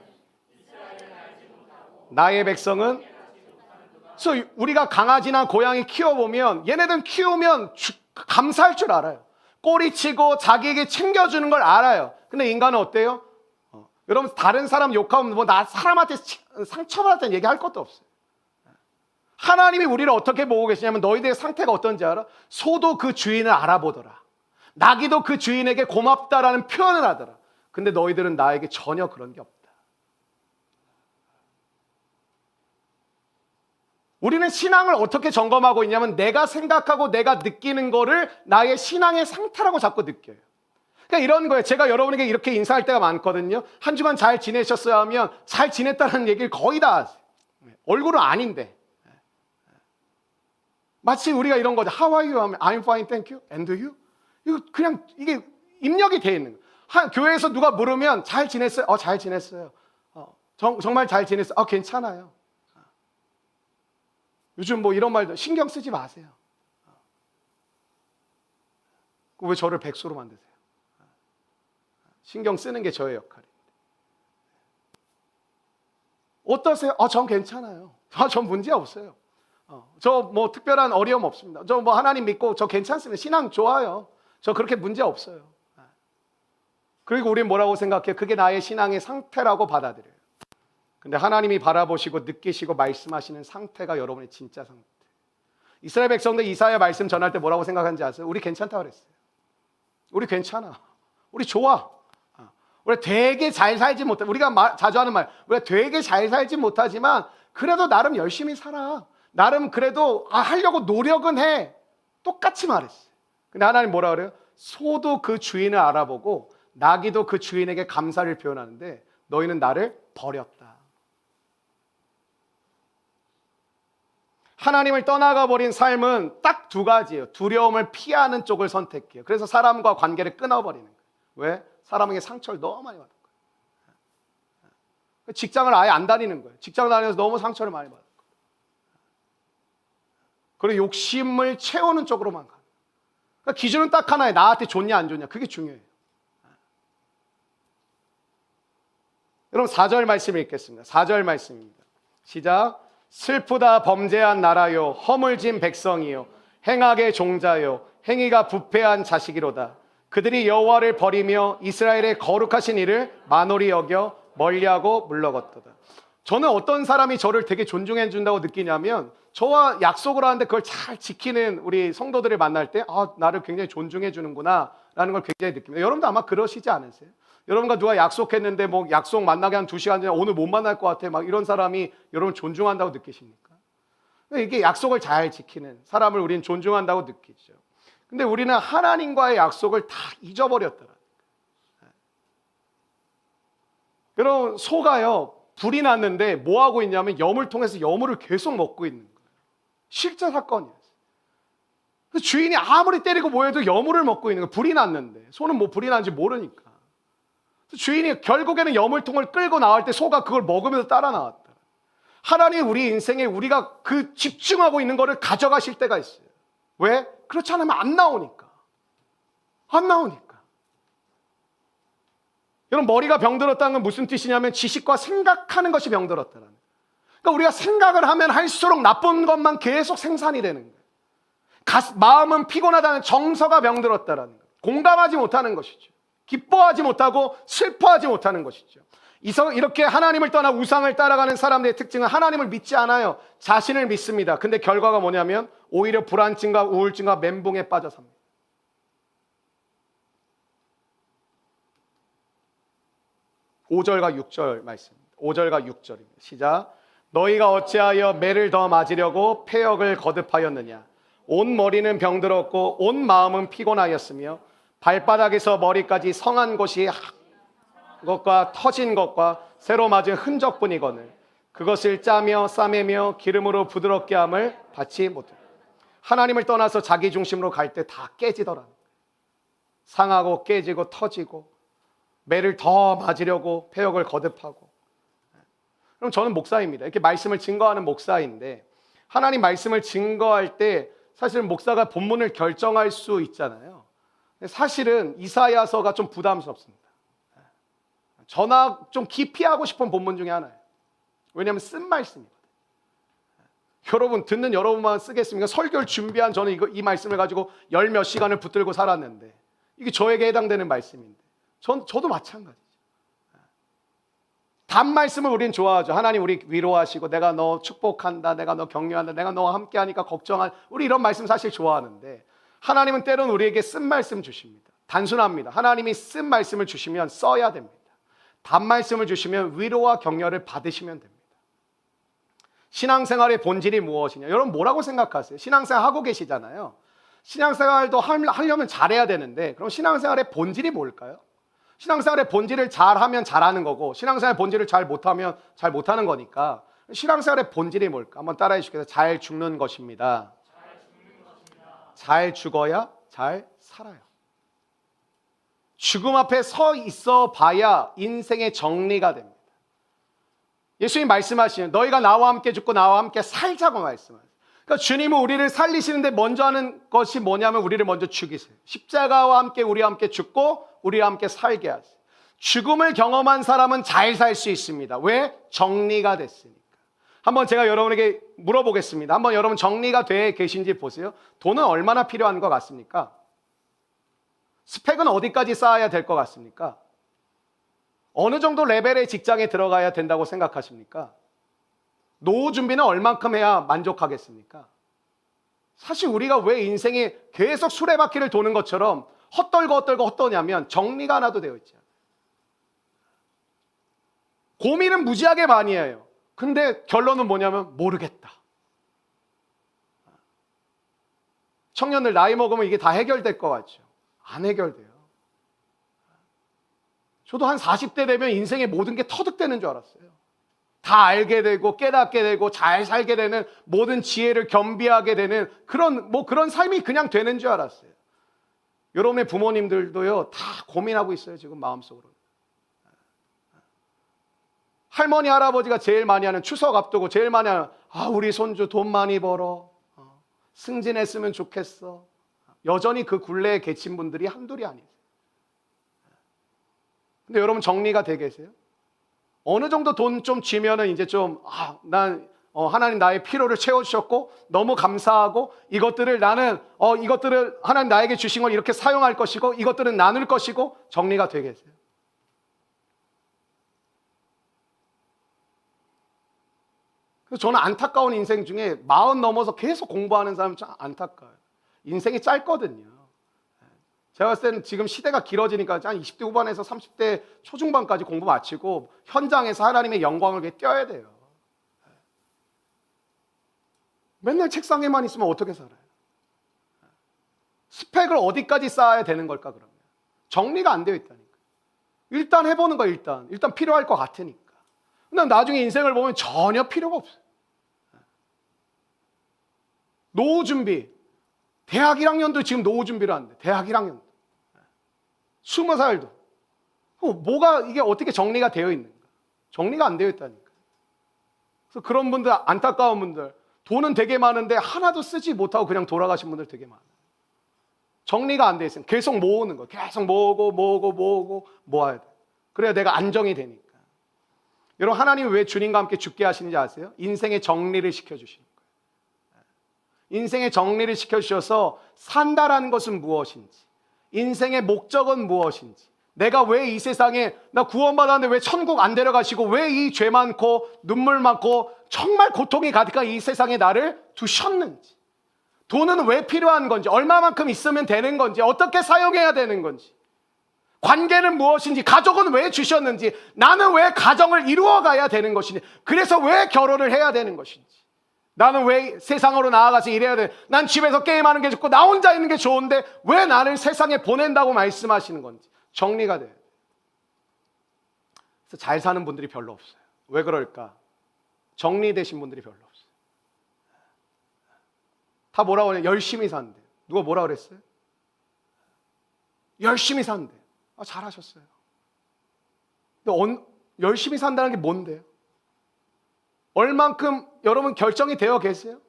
나의 백성은, 그래서 우리가 강아지나 고양이 키워보면 얘네들 키우면 감사할 줄 알아요. 꼬리치고 자기에게 챙겨주는 걸 알아요. 근데 인간은 어때요? 여러분 다른 사람 욕하면 뭐 나 사람한테 상처받았다는 얘기할 것도 없어요. 하나님이 우리를 어떻게 보고 계시냐면 너희들의 상태가 어떤지 알아? 소도 그 주인을 알아보더라. 나귀도 그 주인에게 고맙다라는 표현을 하더라. 근데 너희들은 나에게 전혀 그런 게 없다. 우리는 신앙을 어떻게 점검하고 있냐면 내가 생각하고 내가 느끼는 거를 나의 신앙의 상태라고 자꾸 느껴요. 그러니까 이런 거예요. 제가 여러분에게 이렇게 인사할 때가 많거든요. 한 주간 잘 지내셨어요 하면 잘 지냈다는 얘기를 거의 다 하세요. 얼굴은 아닌데. 마치 우리가 이런 거죠. How are you? 하면 I'm fine, thank you. And you? 이거 그냥 이게 입력이 돼 있는 거예요. 교회에서 누가 물으면 잘 지냈어요? 잘 지냈어요. 정말 잘 지냈어요? 괜찮아요. 요즘 뭐 이런 말도 신경 쓰지 마세요. 왜 저를 백수로 만드세요? 신경 쓰는 게 저의 역할입니다. 어떠세요? 전 괜찮아요. 전 문제 없어요. 저 뭐 특별한 어려움 없습니다. 저 뭐 하나님 믿고 저 괜찮습니다. 신앙 좋아요. 저 그렇게 문제 없어요. 그리고 우리는 뭐라고 생각해요? 그게 나의 신앙의 상태라고 받아들여요. 근데 하나님이 바라보시고 느끼시고 말씀하시는 상태가 여러분의 진짜 상태. 이스라엘 백성들 이사야 말씀 전할 때 뭐라고 생각하는지 아세요? 우리 괜찮다고 그랬어요. 우리 괜찮아. 우리 좋아. 우리가 되게 잘 살지 못해. 우리가 자주 하는 말, 우리가 되게 잘 살지 못하지만 그래도 나름 열심히 살아. 나름 그래도 하려고 노력은 해. 똑같이 말했어요. 근데 하나님 뭐라 그래요? 소도 그 주인을 알아보고 나귀도 그 주인에게 감사를 표현하는데 너희는 나를 버렸다. 하나님을 떠나가 버린 삶은 딱 두 가지예요. 두려움을 피하는 쪽을 선택해요. 그래서 사람과 관계를 끊어버리는 거예요. 왜? 사람에게 상처를 너무 많이 받은 거예요. 직장을 아예 안 다니는 거예요. 직장 다니면서 너무 상처를 많이 받은 거예요. 그리고 욕심을 채우는 쪽으로만 가요. 그러니까 기준은 딱 하나예요. 나한테 좋냐 안 좋냐. 그게 중요해요. 여러분 4절 말씀을 읽겠습니다. 4절 말씀입니다. 시작. 슬프다 범죄한 나라요 허물진 백성이요 행악의 종자요 행위가 부패한 자식이로다. 그들이 여호와를 버리며 이스라엘의 거룩하신 이를 만홀히 여겨 멀리하고 물러갔도다. 저는 어떤 사람이 저를 되게 존중해 준다고 느끼냐면 저와 약속을 하는데 그걸 잘 지키는 우리 성도들을 만날 때 나를 굉장히 존중해 주는구나 라는 걸 굉장히 느낍니다. 여러분도 아마 그러시지 않으세요? 여러분과 누가 약속했는데 뭐 약속 만나게 한 2시간 전에 오늘 못 만날 것 같아 막 이런 사람이 여러분 존중한다고 느끼십니까? 이게 약속을 잘 지키는 사람을 우리는 존중한다고 느끼죠. 근데 우리는 하나님과의 약속을 다 잊어버렸더라. 여러분 소가요 불이 났는데 뭐 하고 있냐면 여물통에서 여물을 계속 먹고 있는 거예요. 실제 사건이었어요. 주인이 아무리 때리고 뭐해도 여물을 먹고 있는 거예요. 불이 났는데 소는 뭐 불이 났는지 모르니까. 주인이 결국에는 여물통을 끌고 나올 때 소가 그걸 먹으면서 따라 나왔다. 하나님이 우리 인생에 우리가 그 집중하고 있는 거를 가져가실 때가 있어요. 왜? 그렇지 않으면 안 나오니까. 안 나오니까. 여러분 머리가 병들었다는 건 무슨 뜻이냐면 지식과 생각하는 것이 병들었다는 거예요. 그러니까 우리가 생각을 하면 할수록 나쁜 것만 계속 생산이 되는 거예요. 마음은 피곤하다는 정서가 병들었다는 거예요. 공감하지 못하는 것이죠. 기뻐하지 못하고 슬퍼하지 못하는 것이죠. 이렇게 하나님을 떠나 우상을 따라가는 사람들의 특징은 하나님을 믿지 않아요. 자신을 믿습니다. 근데 결과가 뭐냐면 오히려 불안증과 우울증과 멘붕에 빠져 삽니다. 5절과 6절 말씀입니다. 5절과 6절입니다. 시작. 너희가 어찌하여 매를 더 맞으려고 폐역을 거듭하였느냐. 온 머리는 병들었고 온 마음은 피곤하였으며 발바닥에서 머리까지 성한 곳이 것과 터진 것과 새로 맞은 흔적뿐이거늘 그것을 짜며 싸매며 기름으로 부드럽게 함을 받지 못해. 하나님을 떠나서 자기 중심으로 갈 때 다 깨지더라. 상하고 깨지고 터지고 매를 더 맞으려고 폐역을 거듭하고. 그럼 저는 목사입니다. 이렇게 말씀을 증거하는 목사인데 하나님 말씀을 증거할 때 사실 목사가 본문을 결정할 수 있잖아요. 사실은 이사야서가 좀 부담스럽습니다. 전학 좀 기피하고 싶은 본문 중에 하나예요. 왜냐하면 쓴 말씀이거든요. 여러분 듣는 여러분만 쓰겠습니까? 설교를 준비한 저는 이 말씀을 가지고 열 몇 시간을 붙들고 살았는데 이게 저에게 해당되는 말씀인데 저도 마찬가지죠. 단 말씀을 우리는 좋아하죠. 하나님 우리 위로하시고 내가 너 축복한다, 내가 너 격려한다, 내가 너와 함께하니까 걱정한, 우리 이런 말씀 사실 좋아하는데 하나님은 때로는 우리에게 쓴 말씀 주십니다. 단순합니다. 하나님이 쓴 말씀을 주시면 써야 됩니다. 단 말씀을 주시면 위로와 격려를 받으시면 됩니다. 신앙생활의 본질이 무엇이냐? 여러분 뭐라고 생각하세요? 신앙생활 하고 계시잖아요. 신앙생활도 하려면 잘해야 되는데 그럼 신앙생활의 본질이 뭘까요? 신앙생활의 본질을 잘하면 잘하는 거고 신앙생활의 본질을 잘 못하면 잘 못하는 거니까 신앙생활의 본질이 뭘까? 한번 따라해 주시겠어요? 잘 죽는 것입니다. 잘 죽어야 잘 살아요. 죽음 앞에 서 있어 봐야 인생의 정리가 됩니다. 예수님 말씀하시는 너희가 나와 함께 죽고 나와 함께 살자고 말씀하세요. 그러니까 주님은 우리를 살리시는데 먼저 하는 것이 뭐냐면 우리를 먼저 죽이세요. 십자가와 함께 우리와 함께 죽고 우리와 함께 살게 하세요. 죽음을 경험한 사람은 잘 살 수 있습니다. 왜? 정리가 됐으니까. 한번 제가 여러분에게 물어보겠습니다. 한번 여러분 정리가 돼 계신지 보세요. 돈은 얼마나 필요한 것 같습니까? 스펙은 어디까지 쌓아야 될 것 같습니까? 어느 정도 레벨의 직장에 들어가야 된다고 생각하십니까? 노후 준비는 얼만큼 해야 만족하겠습니까? 사실 우리가 왜 인생이 계속 수레바퀴를 도는 것처럼 헛돌고 헛도냐면 정리가 하나도 되어 있지 않아요. 고민은 무지하게 많이 해요. 근데 결론은 뭐냐면 모르겠다. 청년들 나이 먹으면 이게 다 해결될 것 같죠? 안 해결돼요. 저도 한 40대 되면 인생의 모든 게 터득되는 줄 알았어요. 다 알게 되고 깨닫게 되고 잘 살게 되는 모든 지혜를 겸비하게 되는 그런 삶이 그냥 되는 줄 알았어요. 여러분의 부모님들도요 다 고민하고 있어요. 지금 마음속으로. 할머니 할아버지가 제일 많이 하는 추석 앞두고 제일 많이 하는 우리 손주 돈 많이 벌어. 승진했으면 좋겠어. 여전히 그 굴레에 계신 분들이 한둘이 아니에요. 근데 여러분 정리가 돼 계세요? 어느 정도 돈 좀 쥐면은 이제 하나님 나의 필요를 채워주셨고 너무 감사하고 이것들을 이것들을 하나님 나에게 주신 걸 이렇게 사용할 것이고 이것들은 나눌 것이고 정리가 돼 계세요? 그래서 저는 안타까운 인생 중에 40 넘어서 계속 공부하는 사람 참 안타까워요. 인생이 짧거든요. 제가 봤을 때는 지금 시대가 길어지니까 한 20대 후반에서 30대 초중반까지 공부 마치고 현장에서 하나님의 영광을 위해 뛰어야 돼요. 맨날 책상에만 있으면 어떻게 살아요? 스펙을 어디까지 쌓아야 되는 걸까 그러면? 정리가 안 되어 있다니까. 일단 해보는 거 일단 필요할 것 같으니까. 근데 나중에 인생을 보면 전혀 필요가 없어요. 노후 준비. 대학 1학년도 지금 노후 준비를 하는데 대학 1학년도 20살도 뭐가 이게 어떻게 정리가 되어 있는가? 정리가 안 되어 있다니까. 그래서 그런 분들 안타까운 분들 돈은 되게 많은데 하나도 쓰지 못하고 그냥 돌아가신 분들 되게 많아요. 정리가 안 돼 있으면 계속 모으는 거 계속 모으고 모아야 돼. 그래야 내가 안정이 되니까. 여러분 하나님이 왜 주님과 함께 죽게 하시는지 아세요? 인생의 정리를 시켜주시는 거예요. 인생의 정리를 시켜주셔서 산다라는 것은 무엇인지 인생의 목적은 무엇인지 내가 왜 이 세상에 나 구원받았는데 왜 천국 안 데려가시고 왜 이 죄 많고 눈물 많고 정말 고통이 가득한 이 세상에 나를 두셨는지, 돈은 왜 필요한 건지, 얼마만큼 있으면 되는 건지, 어떻게 사용해야 되는 건지, 관계는 무엇인지, 가족은 왜 주셨는지, 나는 왜 가정을 이루어가야 되는 것인지, 그래서 왜 결혼을 해야 되는 것인지, 나는 왜 세상으로 나아가서 일해야 돼, 난 집에서 게임하는 게 좋고 나 혼자 있는 게 좋은데 왜 나를 세상에 보낸다고 말씀하시는 건지 정리가 돼요. 그래서 잘 사는 분들이 별로 없어요. 왜 그럴까? 정리되신 분들이 별로 없어요. 다 뭐라고 그래요? 열심히 산대. 누가 뭐라 그랬어요? 열심히 산대. 아, 잘하셨어요. 근데 열심히 산다는 게 뭔데요? 얼만큼 여러분 결정이 되어 계세요?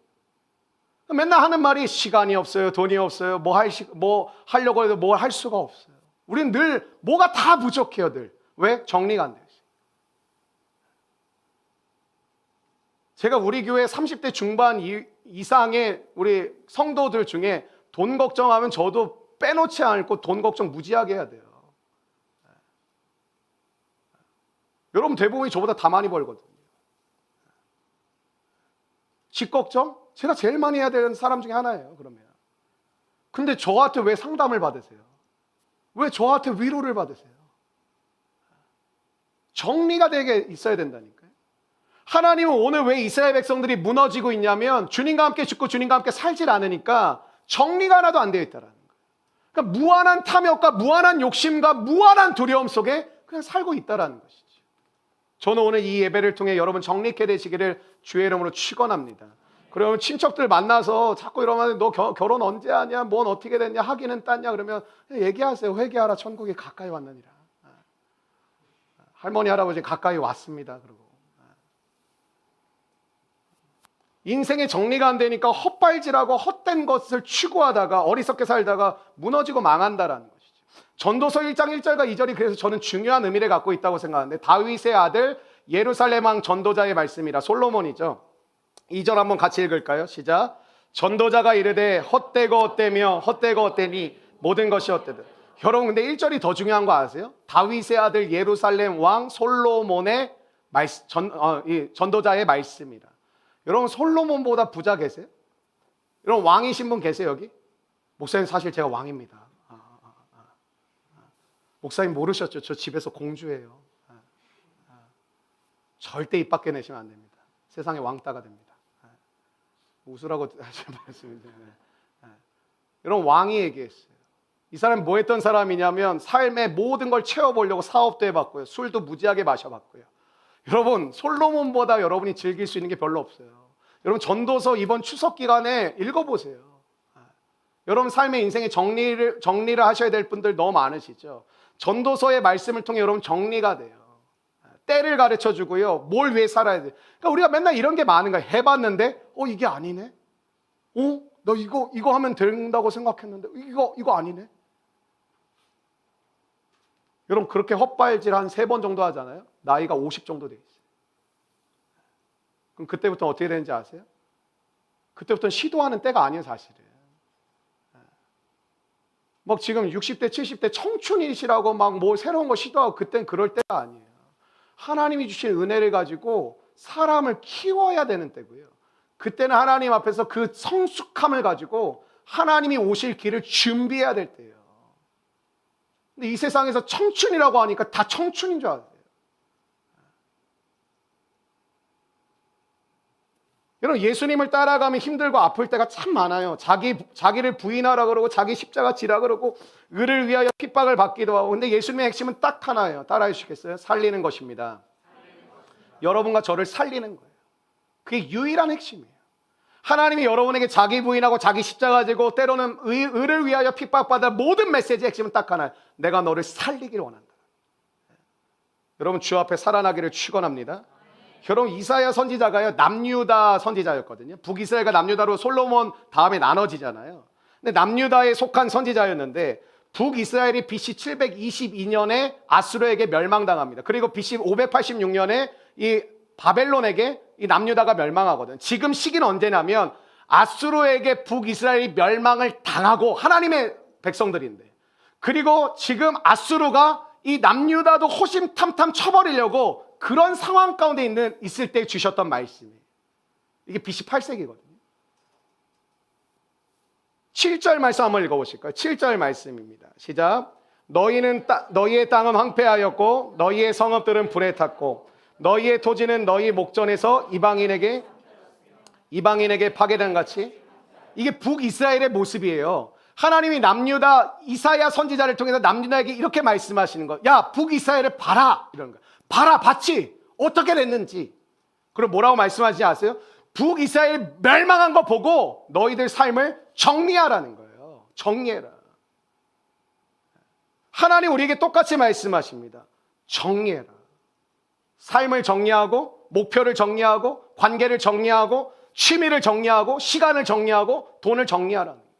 맨날 하는 말이 시간이 없어요, 돈이 없어요, 뭐 하려고 해도 뭘 할 수가 없어요. 우리는 늘 뭐가 다 부족해요, 늘. 왜? 정리가 안 돼요. 제가 우리 교회 30대 중반 이상의 우리 성도들 중에 돈 걱정하면 저도 빼놓지 않고 돈 걱정 무지하게 해야 돼요. 여러분 대부분이 저보다 다 많이 벌거든요. 집 걱정? 제가 제일 많이 해야 되는 사람 중에 하나예요, 그러면. 근데 저한테 왜 상담을 받으세요? 왜 저한테 위로를 받으세요? 정리가 되게 있어야 된다니까요. 하나님은 오늘 왜 이스라엘 백성들이 무너지고 있냐면 주님과 함께 죽고 주님과 함께 살질 않으니까 정리가 하나도 안 되어 있다는 거예요. 그러니까 무한한 탐욕과 무한한 욕심과 무한한 두려움 속에 그냥 살고 있다는 것이죠. 저는 오늘 이 예배를 통해 여러분 정리케 되시기를 주의 이름으로 축원합니다. 그러면 친척들 만나서 자꾸 이러면 너 결혼 언제 하냐, 뭔 어떻게 됐냐, 학위는 땄냐 그러면 얘기하세요. 회개하라, 천국이 가까이 왔느니라. 할머니 할아버지 가까이 왔습니다. 그러고 인생의 정리가 안 되니까 헛발질하고 헛된 것을 추구하다가 어리석게 살다가 무너지고 망한다라는 것이죠. 전도서 1장 1절과 2절이 그래서 저는 중요한 의미를 갖고 있다고 생각하는데, 다윗의 아들 예루살렘 왕 전도자의 말씀이라, 솔로몬이죠. 2절 한번 같이 읽을까요? 시작. 전도자가 이르되 헛되고 헛되며 헛되고 헛되니 모든 것이 헛되다. 여러분 근데 1절이 더 중요한 거 아세요? 다윗의 아들 예루살렘 왕 솔로몬의 전도자의 말씀이라. 여러분 솔로몬보다 부자 계세요? 여러분 왕이신 분 계세요 여기? 목사님 사실 제가 왕입니다. 목사님 모르셨죠? 저 집에서 공주예요. 절대 입 밖에 내시면 안 됩니다. 세상의 왕따가 됩니다. 웃으라고 하신 말씀인데, 여러분 왕이 얘기했어요. 이 사람이 뭐 했던 사람이냐면 삶의 모든 걸 채워보려고 사업도 해봤고요, 술도 무지하게 마셔봤고요. 여러분 솔로몬보다 여러분이 즐길 수 있는 게 별로 없어요. 여러분 전도서 이번 추석 기간에 읽어보세요. 여러분 삶의 인생에 정리를 하셔야 될 분들 너무 많으시죠. 전도서의 말씀을 통해 여러분 정리가 돼요. 때를 가르쳐 주고요, 뭘 왜 살아야 돼. 그러니까 우리가 맨날 이런 게 많은 거야. 해봤는데 이게 아니네. 너 이거 하면 된다고 생각했는데 이거 아니네. 여러분 그렇게 헛발질 한 3번 정도 하잖아요. 나이가 50 정도 돼 있어요. 그럼 그때부터 어떻게 되는지 아세요? 그때부터는 시도하는 때가 아니에요, 사실은. 막 지금 60대, 70대 청춘이시라고 막 뭐 새로운 거 시도하고 그땐 그럴 때가 아니에요. 하나님이 주신 은혜를 가지고 사람을 키워야 되는 때고요. 그때는 하나님 앞에서 그 성숙함을 가지고 하나님이 오실 길을 준비해야 될 때예요. 근데 이 세상에서 청춘이라고 하니까 다 청춘인 줄 아세요? 여러분 예수님을 따라가면 힘들고 아플 때가 참 많아요. 자기를 부인하라 그러고 자기 십자가 지라 그러고 의를 위하여 핍박을 받기도 하고. 근데 예수님의 핵심은 딱 하나예요. 따라해 주시겠어요? 살리는 것입니다. 여러분과 저를 살리는 거예요. 그게 유일한 핵심이에요. 하나님이 여러분에게 자기 부인하고 자기 십자가 지고 때로는 의를 위하여 핍박받아 모든 메시지의 핵심은 딱 하나예요. 내가 너를 살리기를 원한다. 여러분 주 앞에 살아나기를 축원합니다. 여러분 이사야 선지자가요 남유다 선지자였거든요. 북이스라엘과 남유다로 솔로몬 다음에 나눠지잖아요. 근데 남유다에 속한 선지자였는데 북이스라엘이 BC 722년에 아수르에게 멸망당합니다. 그리고 BC 586년에 이 바벨론에게 이 남유다가 멸망하거든요. 지금 시기는 언제냐면 아수르에게 북이스라엘이 멸망을 당하고 하나님의 백성들인데, 그리고 지금 아수르가 이 남유다도 호심탐탐 쳐버리려고 그런 상황 가운데 있을 때 주셨던 말씀이에요. 이게 BC 8세기거든요. 7절 말씀 한번 읽어보실까요? 7절 말씀입니다. 시작. 너희의 땅은 황폐하였고 너희의 성읍들은 불에 탔고 너희의 토지는 너희 목전에서 이방인에게 파괴된 같이. 이게 북이스라엘의 모습이에요. 하나님이 남유다 이사야 선지자를 통해서 남유다에게 이렇게 말씀하시는 거예요. 야, 북이스라엘을 봐라. 이런 거. 봐라, 봤지? 어떻게 됐는지. 그리고 뭐라고 말씀하시지 아세요? 북이스라엘 멸망한 거 보고 너희들 삶을 정리하라는 거예요. 정리해라. 하나님 우리에게 똑같이 말씀하십니다. 정리해라. 삶을 정리하고 목표를 정리하고 관계를 정리하고 취미를 정리하고 시간을 정리하고 돈을 정리하라는 거예요.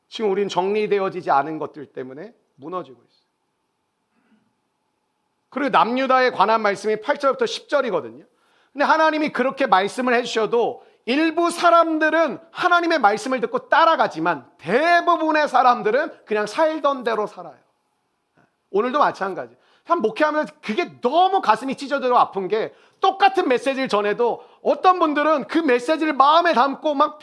지금 우리는 정리되어지지 않은 것들 때문에 무너지고 있어요. 그리고 남유다에 관한 말씀이 8절부터 10절이거든요. 근데 하나님이 그렇게 말씀을 해주셔도 일부 사람들은 하나님의 말씀을 듣고 따라가지만 대부분의 사람들은 그냥 살던 대로 살아요. 오늘도 마찬가지. 참 목회하면서 그게 너무 가슴이 찢어지고 아픈 게 똑같은 메시지를 전해도 어떤 분들은 그 메시지를 마음에 담고 막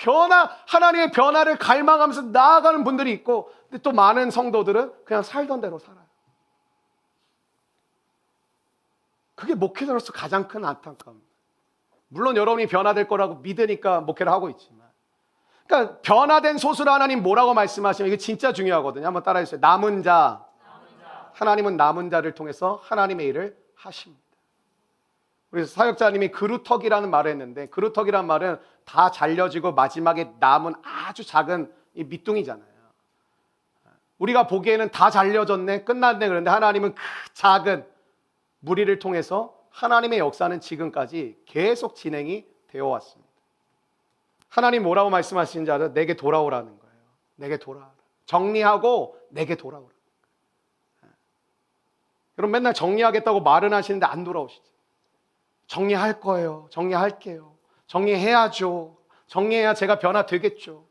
하나님의 변화를 갈망하면서 나아가는 분들이 있고, 근데 또 많은 성도들은 그냥 살던 대로 살아요. 그게 목회자로서 가장 큰 안타까움입니다. 물론 여러분이 변화될 거라고 믿으니까 목회를 하고 있지만, 그러니까 변화된 소수를 하나님 뭐라고 말씀하시면 이게 진짜 중요하거든요. 한번 따라해 주세요. 남은 자. 하나님은 남은 자를 통해서 하나님의 일을 하십니다. 그래서 사역자님이 그루터기라는 말을 했는데, 그루터기란 말은 다 잘려지고 마지막에 남은 아주 작은 이 밑둥이잖아요. 우리가 보기에는 다 잘려졌네, 끝났네. 그런데 하나님은 그 작은 무리를 통해서 하나님의 역사는 지금까지 계속 진행이 되어 왔습니다. 하나님 뭐라고 말씀하시는지 알아요? 내게 돌아오라는 거예요. 내게 돌아오라. 정리하고 내게 돌아오라. 여러분 맨날 정리하겠다고 말은 하시는데 안 돌아오시죠. 정리할 거예요. 정리할게요. 정리해야죠. 정리해야 제가 변화되겠죠.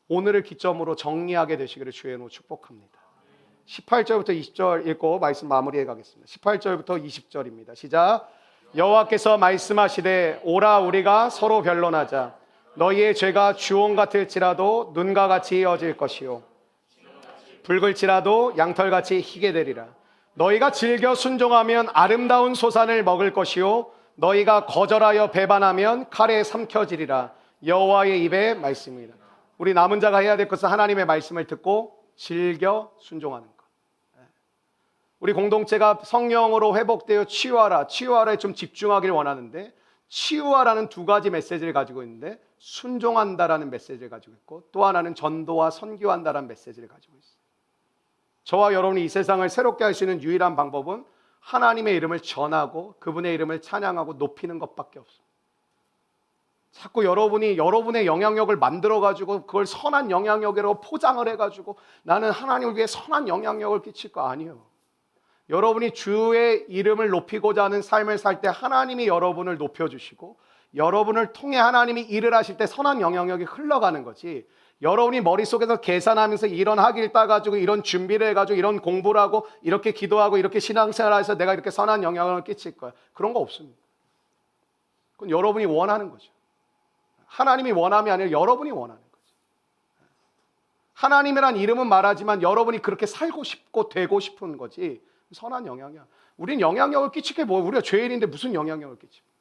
오늘을 기점으로 정리하게 되시기를 주의 이름으로 축복합니다. 18절부터 20절 읽고 말씀 마무리해 가겠습니다. 18절부터 20절입니다. 시작. 여호와께서 말씀하시되 오라 우리가 서로 변론하자. 너희의 죄가 주홍 같을지라도 눈과 같이 이어질 것이요 붉을지라도 양털같이 희게 되리라. 너희가 즐겨 순종하면 아름다운 소산을 먹을 것이요 너희가 거절하여 배반하면 칼에 삼켜지리라. 여호와의 입의 말씀입니다. 우리 남은 자가 해야 될 것은 하나님의 말씀을 듣고 즐겨 순종하는 것. 우리 공동체가 성령으로 회복되어 치유하라에 좀 집중하길 원하는데, 치유하라는 두 가지 메시지를 가지고 있는데, 순종한다라는 메시지를 가지고 있고, 또 하나는 전도와 선교한다라는 메시지를 가지고 있어요. 저와 여러분이 이 세상을 새롭게 할 수 있는 유일한 방법은 하나님의 이름을 전하고 그분의 이름을 찬양하고 높이는 것밖에 없습니다. 자꾸 여러분이 여러분의 영향력을 만들어가지고 그걸 선한 영향력이라고 포장을 해가지고 나는 하나님을 위해 선한 영향력을 끼칠 거 아니에요. 여러분이 주의 이름을 높이고자 하는 삶을 살 때 하나님이 여러분을 높여주시고, 여러분을 통해 하나님이 일을 하실 때 선한 영향력이 흘러가는 거지, 여러분이 머릿속에서 계산하면서 이런 학위를 따가지고 이런 준비를 해가지고 이런 공부를 하고 이렇게 기도하고 이렇게 신앙생활을 해서 내가 이렇게 선한 영향력을 끼칠 거야, 그런 거 없습니다. 그건 여러분이 원하는 거죠. 하나님이 원함이 아니라 여러분이 원하는 거죠. 하나님이란 이름은 말하지만 여러분이 그렇게 살고 싶고 되고 싶은 거지, 선한 영향이야. 우린 영향력을 끼칠 게 뭐야? 우리가 죄인인데 무슨 영향력을 끼칩니까?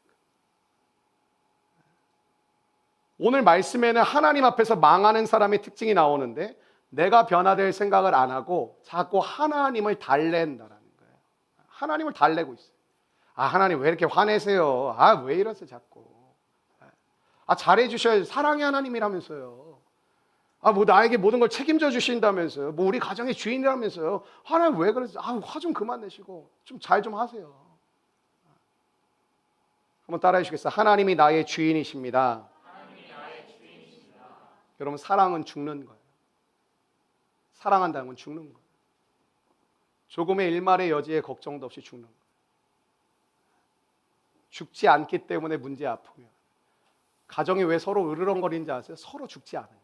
오늘 말씀에는 하나님 앞에서 망하는 사람의 특징이 나오는데, 내가 변화될 생각을 안 하고 자꾸 하나님을 달랜다라는 거예요. 하나님을 달래고 있어요. 아, 하나님 왜 이렇게 화내세요? 아, 왜 이러세요 자꾸? 아, 잘해주셔야지. 사랑의 하나님이라면서요. 아, 뭐 나에게 모든 걸 책임져 주신다면서요. 뭐 우리 가정의 주인이라면서요. 하나님 왜 그러세요? 아, 화 좀 그만 내시고 좀 잘 좀 하세요. 한번 따라해 주시겠어요? 하나님이 나의 주인이십니다. 여러분, 사랑은 죽는 거예요. 사랑한다는 건 죽는 거예요. 조금의 일말의 여지에 걱정도 없이 죽는 거예요. 죽지 않기 때문에 문제 아프며, 가정이 왜 서로 으르렁거리는지 아세요? 서로 죽지 않은 거예요.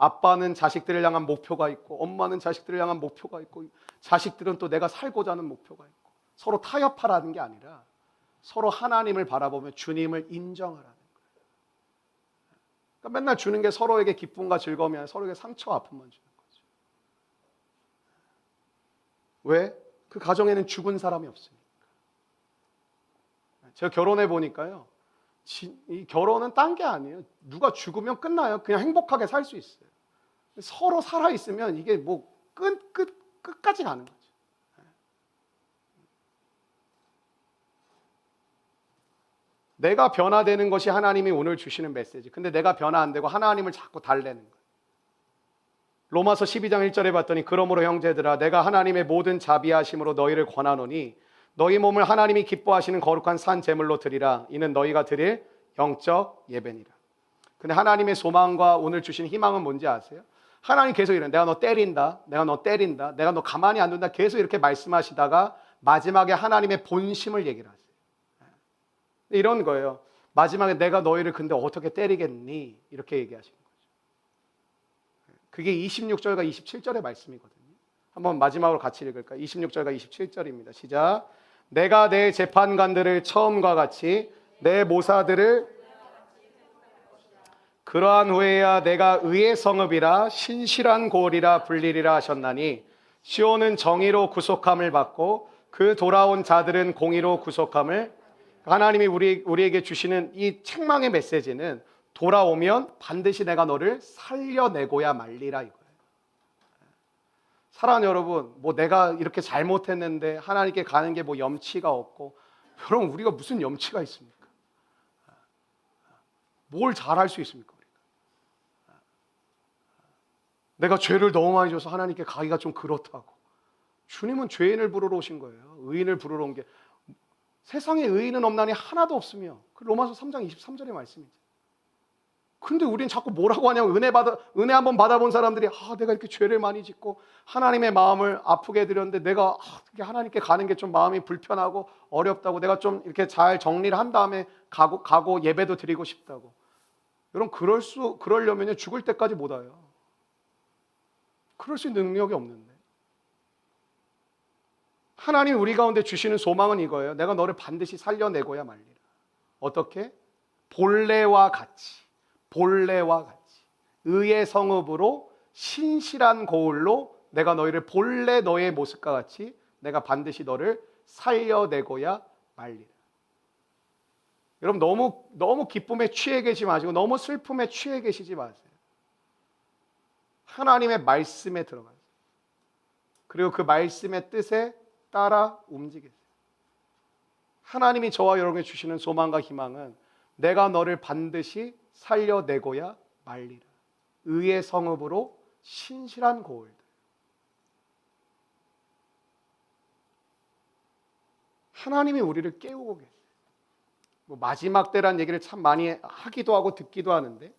아빠는 자식들을 향한 목표가 있고 엄마는 자식들을 향한 목표가 있고 자식들은 또 내가 살고자 하는 목표가 있고 서로 타협하라는 게 아니라 서로 하나님을 바라보며 주님을 인정하라는 거예요. 그러니까 맨날 주는 게 서로에게 기쁨과 즐거움이 아니라 서로에게 상처와 아픔만 주는 거죠. 왜? 그 가정에는 죽은 사람이 없으니까. 제가 결혼해 보니까요, 이 결혼은 딴 게 아니에요. 누가 죽으면 끝나요. 그냥 행복하게 살 수 있어요. 서로 살아 있으면 이게 뭐 끝까지 가는 거죠. 내가 변화되는 것이 하나님이 오늘 주시는 메시지. 근데 내가 변화 안 되고 하나님을 자꾸 달래는 거예요. 로마서 12장 1절에 봤더니 그러므로 형제들아 내가 하나님의 모든 자비하심으로 너희를 권하노니 너희 몸을 하나님이 기뻐하시는 거룩한 산 제물로 드리라. 이는 너희가 드릴 영적 예배니라. 근데 하나님의 소망과 오늘 주신 희망은 뭔지 아세요? 하나님 계속 이래요. 내가 너 때린다. 내가 너 때린다. 내가 너 가만히 안 둔다. 계속 이렇게 말씀하시다가 마지막에 하나님의 본심을 얘기를 하세요. 이런 거예요. 마지막에 내가 너희를 근데 어떻게 때리겠니? 이렇게 얘기하시는 거죠. 그게 26절과 27절의 말씀이거든요. 한번 마지막으로 같이 읽을까요? 26절과 27절입니다. 시작. 내가 내 재판관들을 처음과 같이 내 모사들을 그러한 후에야 내가 의의 성읍이라 신실한 고을이라 불리리라 하셨나니 시온은 정의로 구속함을 받고 그 돌아온 자들은 공의로 구속함을. 하나님이 우리에게 주시는 이 책망의 메시지는 돌아오면 반드시 내가 너를 살려내고야 말리라 이거예요. 사랑하는 여러분, 뭐 내가 이렇게 잘못했는데 하나님께 가는 게 뭐 염치가 없고, 여러분 우리가 무슨 염치가 있습니까? 뭘 잘할 수 있습니까? 우리가? 내가 죄를 너무 많이 져서 하나님께 가기가 좀 그렇다고. 주님은 죄인을 부르러 오신 거예요. 의인을 부르러 온 게. 세상에 의인은 없나니 하나도 없으며, 그 로마서 3장 23절의 말씀이죠. 근데 우린 자꾸 뭐라고 하냐면 은혜 한번 받아본 사람들이 내가 이렇게 죄를 많이 짓고 하나님의 마음을 아프게 해드렸는데 내가 하나님께 가는 게 좀 마음이 불편하고 어렵다고, 내가 좀 이렇게 잘 정리를 한 다음에 가고 예배도 드리고 싶다고. 여러분 그러려면 죽을 때까지 못 와요. 그럴 수 있는 능력이 없는데. 하나님 우리 가운데 주시는 소망은 이거예요. 내가 너를 반드시 살려내고야 말리라. 어떻게? 본래와 같이 의의 성읍으로 신실한 고을로 내가 너희를 본래 너의 모습과 같이 내가 반드시 너를 살려내고야 말리라. 여러분 너무 기쁨에 취해 계시지 마시고 너무 슬픔에 취해 계시지 마세요. 하나님의 말씀에 들어가세요. 그리고 그 말씀의 뜻에 따라 움직이세요. 하나님이 저와 여러분에게 주시는 소망과 희망은 내가 너를 반드시 살려내고야 말리라. 의의 성읍으로 신실한 고을들. 하나님이 우리를 깨우고 계세요. 뭐 마지막 때라는 얘기를 참 많이 하기도 하고 듣기도 하는데,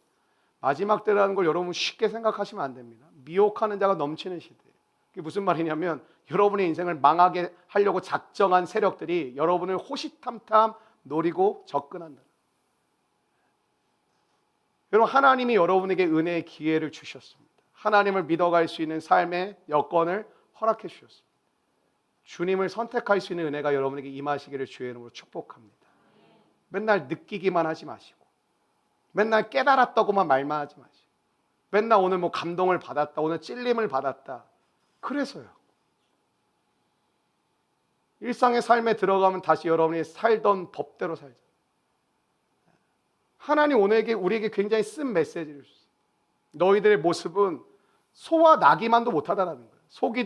마지막 때라는 걸 여러분 쉽게 생각하시면 안 됩니다. 미혹하는 자가 넘치는 시대예요. 그게 무슨 말이냐면 여러분의 인생을 망하게 하려고 작정한 세력들이 여러분을 호시탐탐 노리고 접근한다. 여러분 하나님이 여러분에게 은혜의 기회를 주셨습니다. 하나님을 믿어갈 수 있는 삶의 여건을 허락해 주셨습니다. 주님을 선택할 수 있는 은혜가 여러분에게 임하시기를 주의 이름으로 축복합니다. 맨날 느끼기만 하지 마시고 맨날 깨달았다고만 말만 하지 마시고 맨날 오늘 뭐 감동을 받았다, 오늘 찔림을 받았다. 그래서요. 일상의 삶에 들어가면 다시 여러분이 살던 법대로 살죠. 하나님 오늘 우리에게 굉장히 쓴 메시지를 주셨어요. 너희들의 모습은 소와 나귀만도 못하다라는 거예요.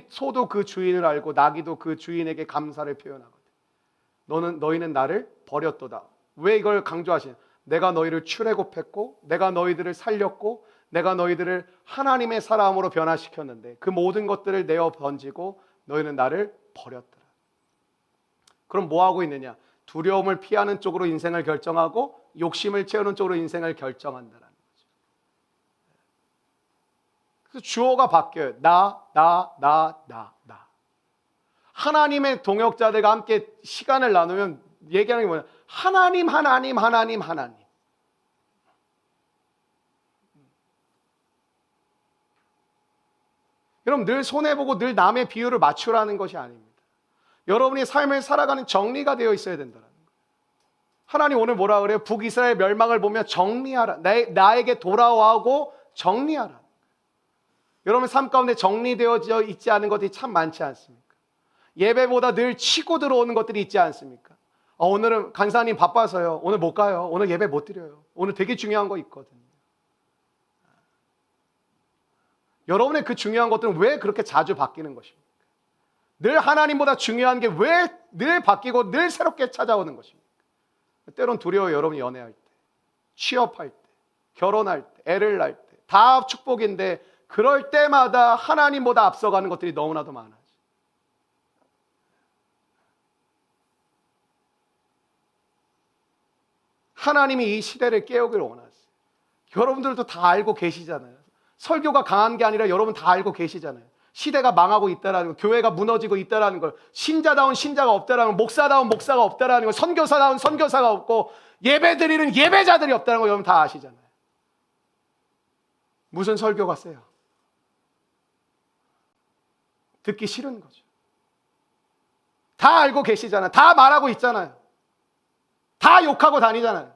소도 그 주인을 알고 나귀도 그 주인에게 감사를 표현하거든. 너희는 나를 버렸도다. 왜 이걸 강조하시냐? 내가 너희를 출애굽했고 내가 너희들을 살렸고 내가 너희들을 하나님의 사람으로 변화시켰는데 그 모든 것들을 내어 번지고 너희는 나를 버렸더라. 그럼 뭐 하고 있느냐? 두려움을 피하는 쪽으로 인생을 결정하고 욕심을 채우는 쪽으로 인생을 결정한다는 거죠. 그래서 주어가 바뀌어요. 나. 하나님의 동역자들과 함께 시간을 나누면 얘기하는 게 뭐냐? 하나님. 여러분 늘 손해보고 늘 남의 비율을 맞추라는 것이 아닙니다. 여러분이 삶을 살아가는 정리가 되어 있어야 된다는 거예요. 하나님 오늘 뭐라 그래요? 북이스라엘 멸망을 보며 정리하라. 나에게 돌아와고 정리하라. 여러분 삶 가운데 정리되어져 있지 않은 것들이 참 많지 않습니까? 예배보다 늘 치고 들어오는 것들이 있지 않습니까? 오늘은 간사님 바빠서요. 오늘 못 가요. 오늘 예배 못 드려요. 오늘 되게 중요한 거 있거든요. 여러분의 그 중요한 것들은 왜 그렇게 자주 바뀌는 것입니까? 늘 하나님보다 중요한 게 왜 늘 바뀌고 늘 새롭게 찾아오는 것입니까? 때론 두려워요. 여러분이 연애할 때, 취업할 때, 결혼할 때, 애를 낳을 때 다 축복인데 그럴 때마다 하나님보다 앞서가는 것들이 너무나도 많아요. 하나님이 이 시대를 깨우기를 원하세요. 여러분들도 다 알고 계시잖아요. 설교가 강한 게 아니라 여러분 다 알고 계시잖아요. 시대가 망하고 있다라는 걸, 교회가 무너지고 있다라는 걸, 신자다운 신자가 없다라는 걸, 목사다운 목사가 없다라는 걸, 선교사다운 선교사가 없고 예배드리는 예배자들이 없다는 걸 여러분 다 아시잖아요. 무슨 설교가 세요? 듣기 싫은 거죠. 다 알고 계시잖아요. 다 말하고 있잖아요. 다 욕하고 다니잖아요.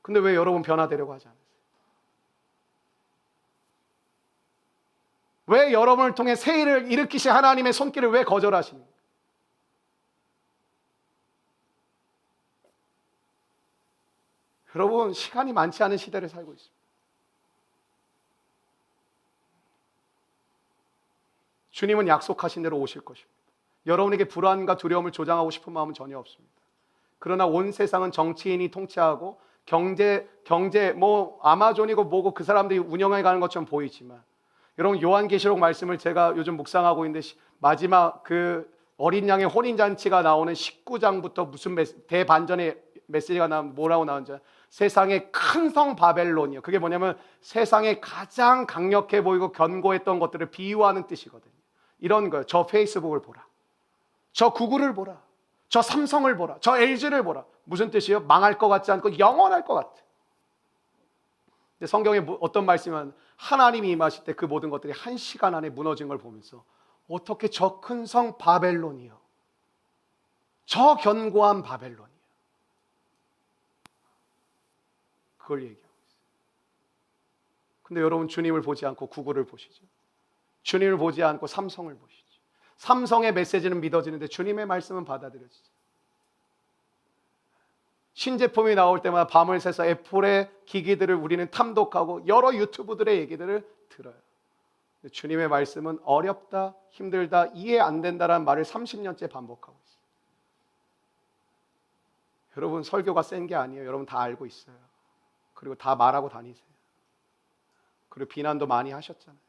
근데 왜 여러분 변화되려고 하지 않으세요? 왜 여러분을 통해 새 일을 일으키신 하나님의 손길을 왜 거절하십니까? 여러분 시간이 많지 않은 시대를 살고 있습니다. 주님은 약속하신 대로 오실 것입니다. 여러분에게 불안과 두려움을 조장하고 싶은 마음은 전혀 없습니다. 그러나 온 세상은 정치인이 통치하고 경제 뭐 아마존이고 뭐고 그 사람들이 운영해 가는 것처럼 보이지만 여러분 요한계시록 말씀을 제가 요즘 묵상하고 있는데 마지막 그 어린 양의 혼인잔치가 나오는 19장부터 무슨 대반전의 메시지가 나오면 뭐라고 나오는지 세상의 큰 성 바벨론이요. 그게 뭐냐면 세상에 가장 강력해 보이고 견고했던 것들을 비유하는 뜻이거든요. 이런 거예요. 저 페이스북을 보라. 저 구글을 보라. 저 삼성을 보라. 저 LG를 보라. 무슨 뜻이에요? 망할 것 같지 않고 영원할 것 같아. 근데 성경에 어떤 말씀은 하나님이 임하실 때 그 모든 것들이 한 시간 안에 무너진 걸 보면서 어떻게 저 큰 성 바벨론이요. 저 견고한 바벨론이요. 그걸 얘기하고 있어요. 근데 여러분 주님을 보지 않고 구글을 보시죠. 주님을 보지 않고 삼성을 보시죠. 삼성의 메시지는 믿어지는데 주님의 말씀은 받아들여지죠. 신제품이 나올 때마다 밤을 새서 애플의 기기들을 우리는 탐독하고 여러 유튜브들의 얘기들을 들어요. 주님의 말씀은 어렵다, 힘들다, 이해 안 된다라는 말을 30년째 반복하고 있어요. 여러분 설교가 센 게 아니에요. 여러분 다 알고 있어요. 그리고 다 말하고 다니세요. 그리고 비난도 많이 하셨잖아요.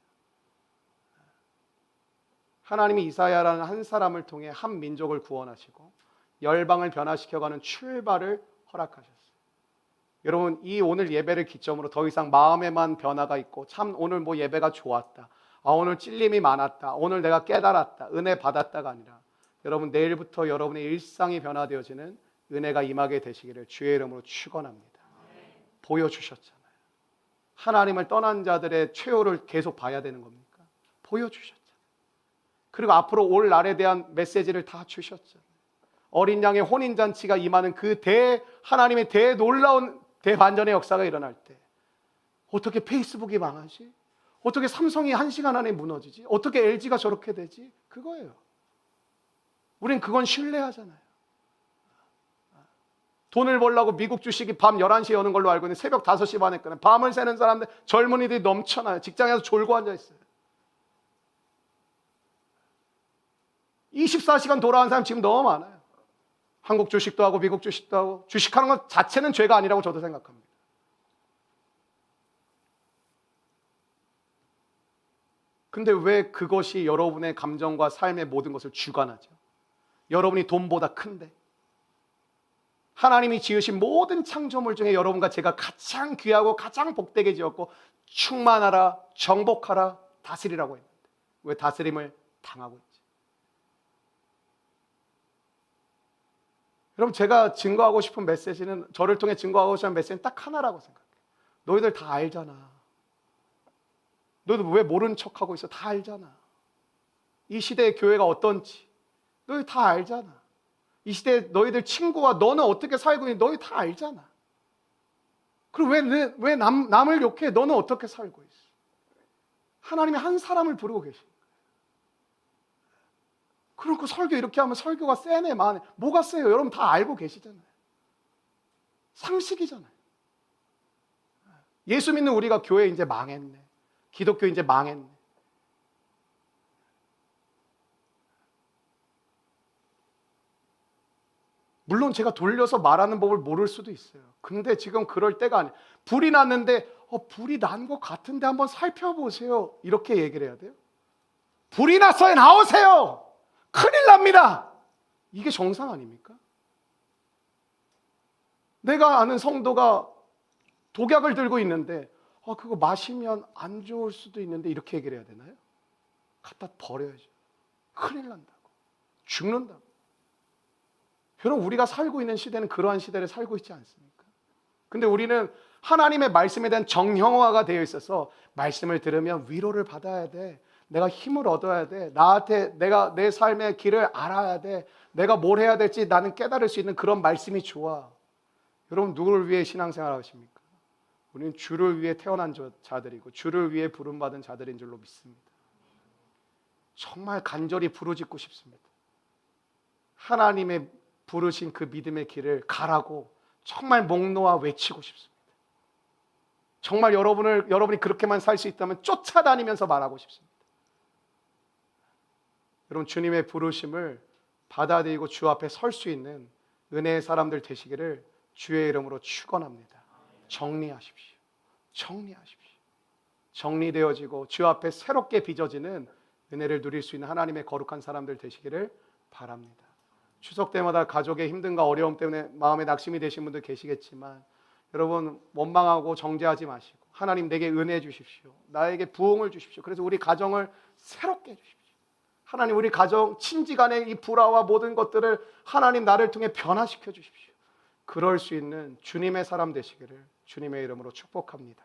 하나님이 이사야라는 한 사람을 통해 한 민족을 구원하시고 열방을 변화시켜가는 출발을 허락하셨어요. 여러분 이 오늘 예배를 기점으로 더 이상 마음에만 변화가 있고 참 오늘 뭐 예배가 좋았다, 오늘 찔림이 많았다, 오늘 내가 깨달았다, 은혜 받았다가 아니라 여러분 내일부터 여러분의 일상이 변화되어지는 은혜가 임하게 되시기를 주의 이름으로 축원합니다. 보여주셨잖아요. 하나님을 떠난 자들의 최후를 계속 봐야 되는 겁니까? 보여주셨잖아요. 그리고 앞으로 올 날에 대한 메시지를 다 주셨잖아요. 어린 양의 혼인잔치가 임하는 그 하나님의 놀라운 대반전의 역사가 일어날 때 어떻게 페이스북이 망하지? 어떻게 삼성이 한 시간 안에 무너지지? 어떻게 LG가 저렇게 되지? 그거예요. 우린 그건 신뢰하잖아요. 돈을 벌려고 미국 주식이 밤 11시에 여는 걸로 알고 있는데 새벽 5시 반에 끄는 밤을 새는 사람들, 젊은이들이 넘쳐나요. 직장에서 졸고 앉아있어요. 24시간 돌아온 사람 지금 너무 많아요. 한국 주식도 하고 미국 주식도 하고 주식하는 것 자체는 죄가 아니라고 저도 생각합니다. 근데 왜 그것이 여러분의 감정과 삶의 모든 것을 주관하죠? 여러분이 돈보다 큰데 하나님이 지으신 모든 창조물 중에 여러분과 제가 가장 귀하고 가장 복되게 지었고 충만하라, 정복하라, 다스리라고 했는데 왜 다스림을 당하고 있지? 여러분 제가 증거하고 싶은 메시지는, 저를 통해 증거하고 싶은 메시지는 딱 하나라고 생각해요. 너희들 다 알잖아. 너도 왜 모른 척하고 있어? 다 알잖아. 이 시대의 교회가 어떤지 너희 다 알잖아. 이 시대에 너희들 친구와 너는 어떻게 살고 있는지 너희 다 알잖아. 그리고 왜 남을 욕해? 너는 어떻게 살고 있어? 하나님이 한 사람을 부르고 계신 거예요. 그러니까 설교 이렇게 하면 설교가 세네 마네. 뭐가 세요? 여러분 다 알고 계시잖아요. 상식이잖아요. 예수 믿는 우리가 교회 이제 망했네. 기독교 이제 망했네. 물론 제가 돌려서 말하는 법을 모를 수도 있어요. 근데 지금 그럴 때가 아니에요. 불이 났는데 불이 난 것 같은데 한번 살펴보세요. 이렇게 얘기를 해야 돼요. 불이 났어요. 나오세요. 큰일 납니다. 이게 정상 아닙니까? 내가 아는 성도가 독약을 들고 있는데 그거 마시면 안 좋을 수도 있는데 이렇게 얘기를 해야 되나요? 갖다 버려야죠. 큰일 난다고. 죽는다고. 여러분 우리가 살고 있는 시대는 그러한 시대를 살고 있지 않습니까? 근데 우리는 하나님의 말씀에 대한 정형화가 되어 있어서 말씀을 들으면 위로를 받아야 돼. 내가 힘을 얻어야 돼. 나한테 내가 내 삶의 길을 알아야 돼. 내가 뭘 해야 될지 나는 깨달을 수 있는 그런 말씀이 좋아. 여러분 누구를 위해 신앙생활 하십니까? 우리는 주를 위해 태어난 자들이고 주를 위해 부름받은 자들인 줄로 믿습니다. 정말 간절히 부르짖고 싶습니다. 하나님의 부르신 그 믿음의 길을 가라고 정말 목 놓아 외치고 싶습니다. 정말 여러분이 그렇게만 살 수 있다면 쫓아다니면서 말하고 싶습니다. 여러분 주님의 부르심을 받아들이고 주 앞에 설 수 있는 은혜의 사람들 되시기를 주의 이름으로 축원합니다. 정리하십시오. 정리하십시오. 정리되어지고 주 앞에 새롭게 빚어지는 은혜를 누릴 수 있는 하나님의 거룩한 사람들 되시기를 바랍니다. 추석 때마다 가족의 힘듦과 어려움 때문에 마음에 낙심이 되신 분들 계시겠지만 여러분 원망하고 정죄하지 마시고 하나님 내게 은혜 주십시오. 나에게 부흥을 주십시오. 그래서 우리 가정을 새롭게 해주십시오. 하나님 우리 가정 친지간의 이 불화와 모든 것들을 하나님 나를 통해 변화시켜 주십시오. 그럴 수 있는 주님의 사람 되시기를 주님의 이름으로 축복합니다.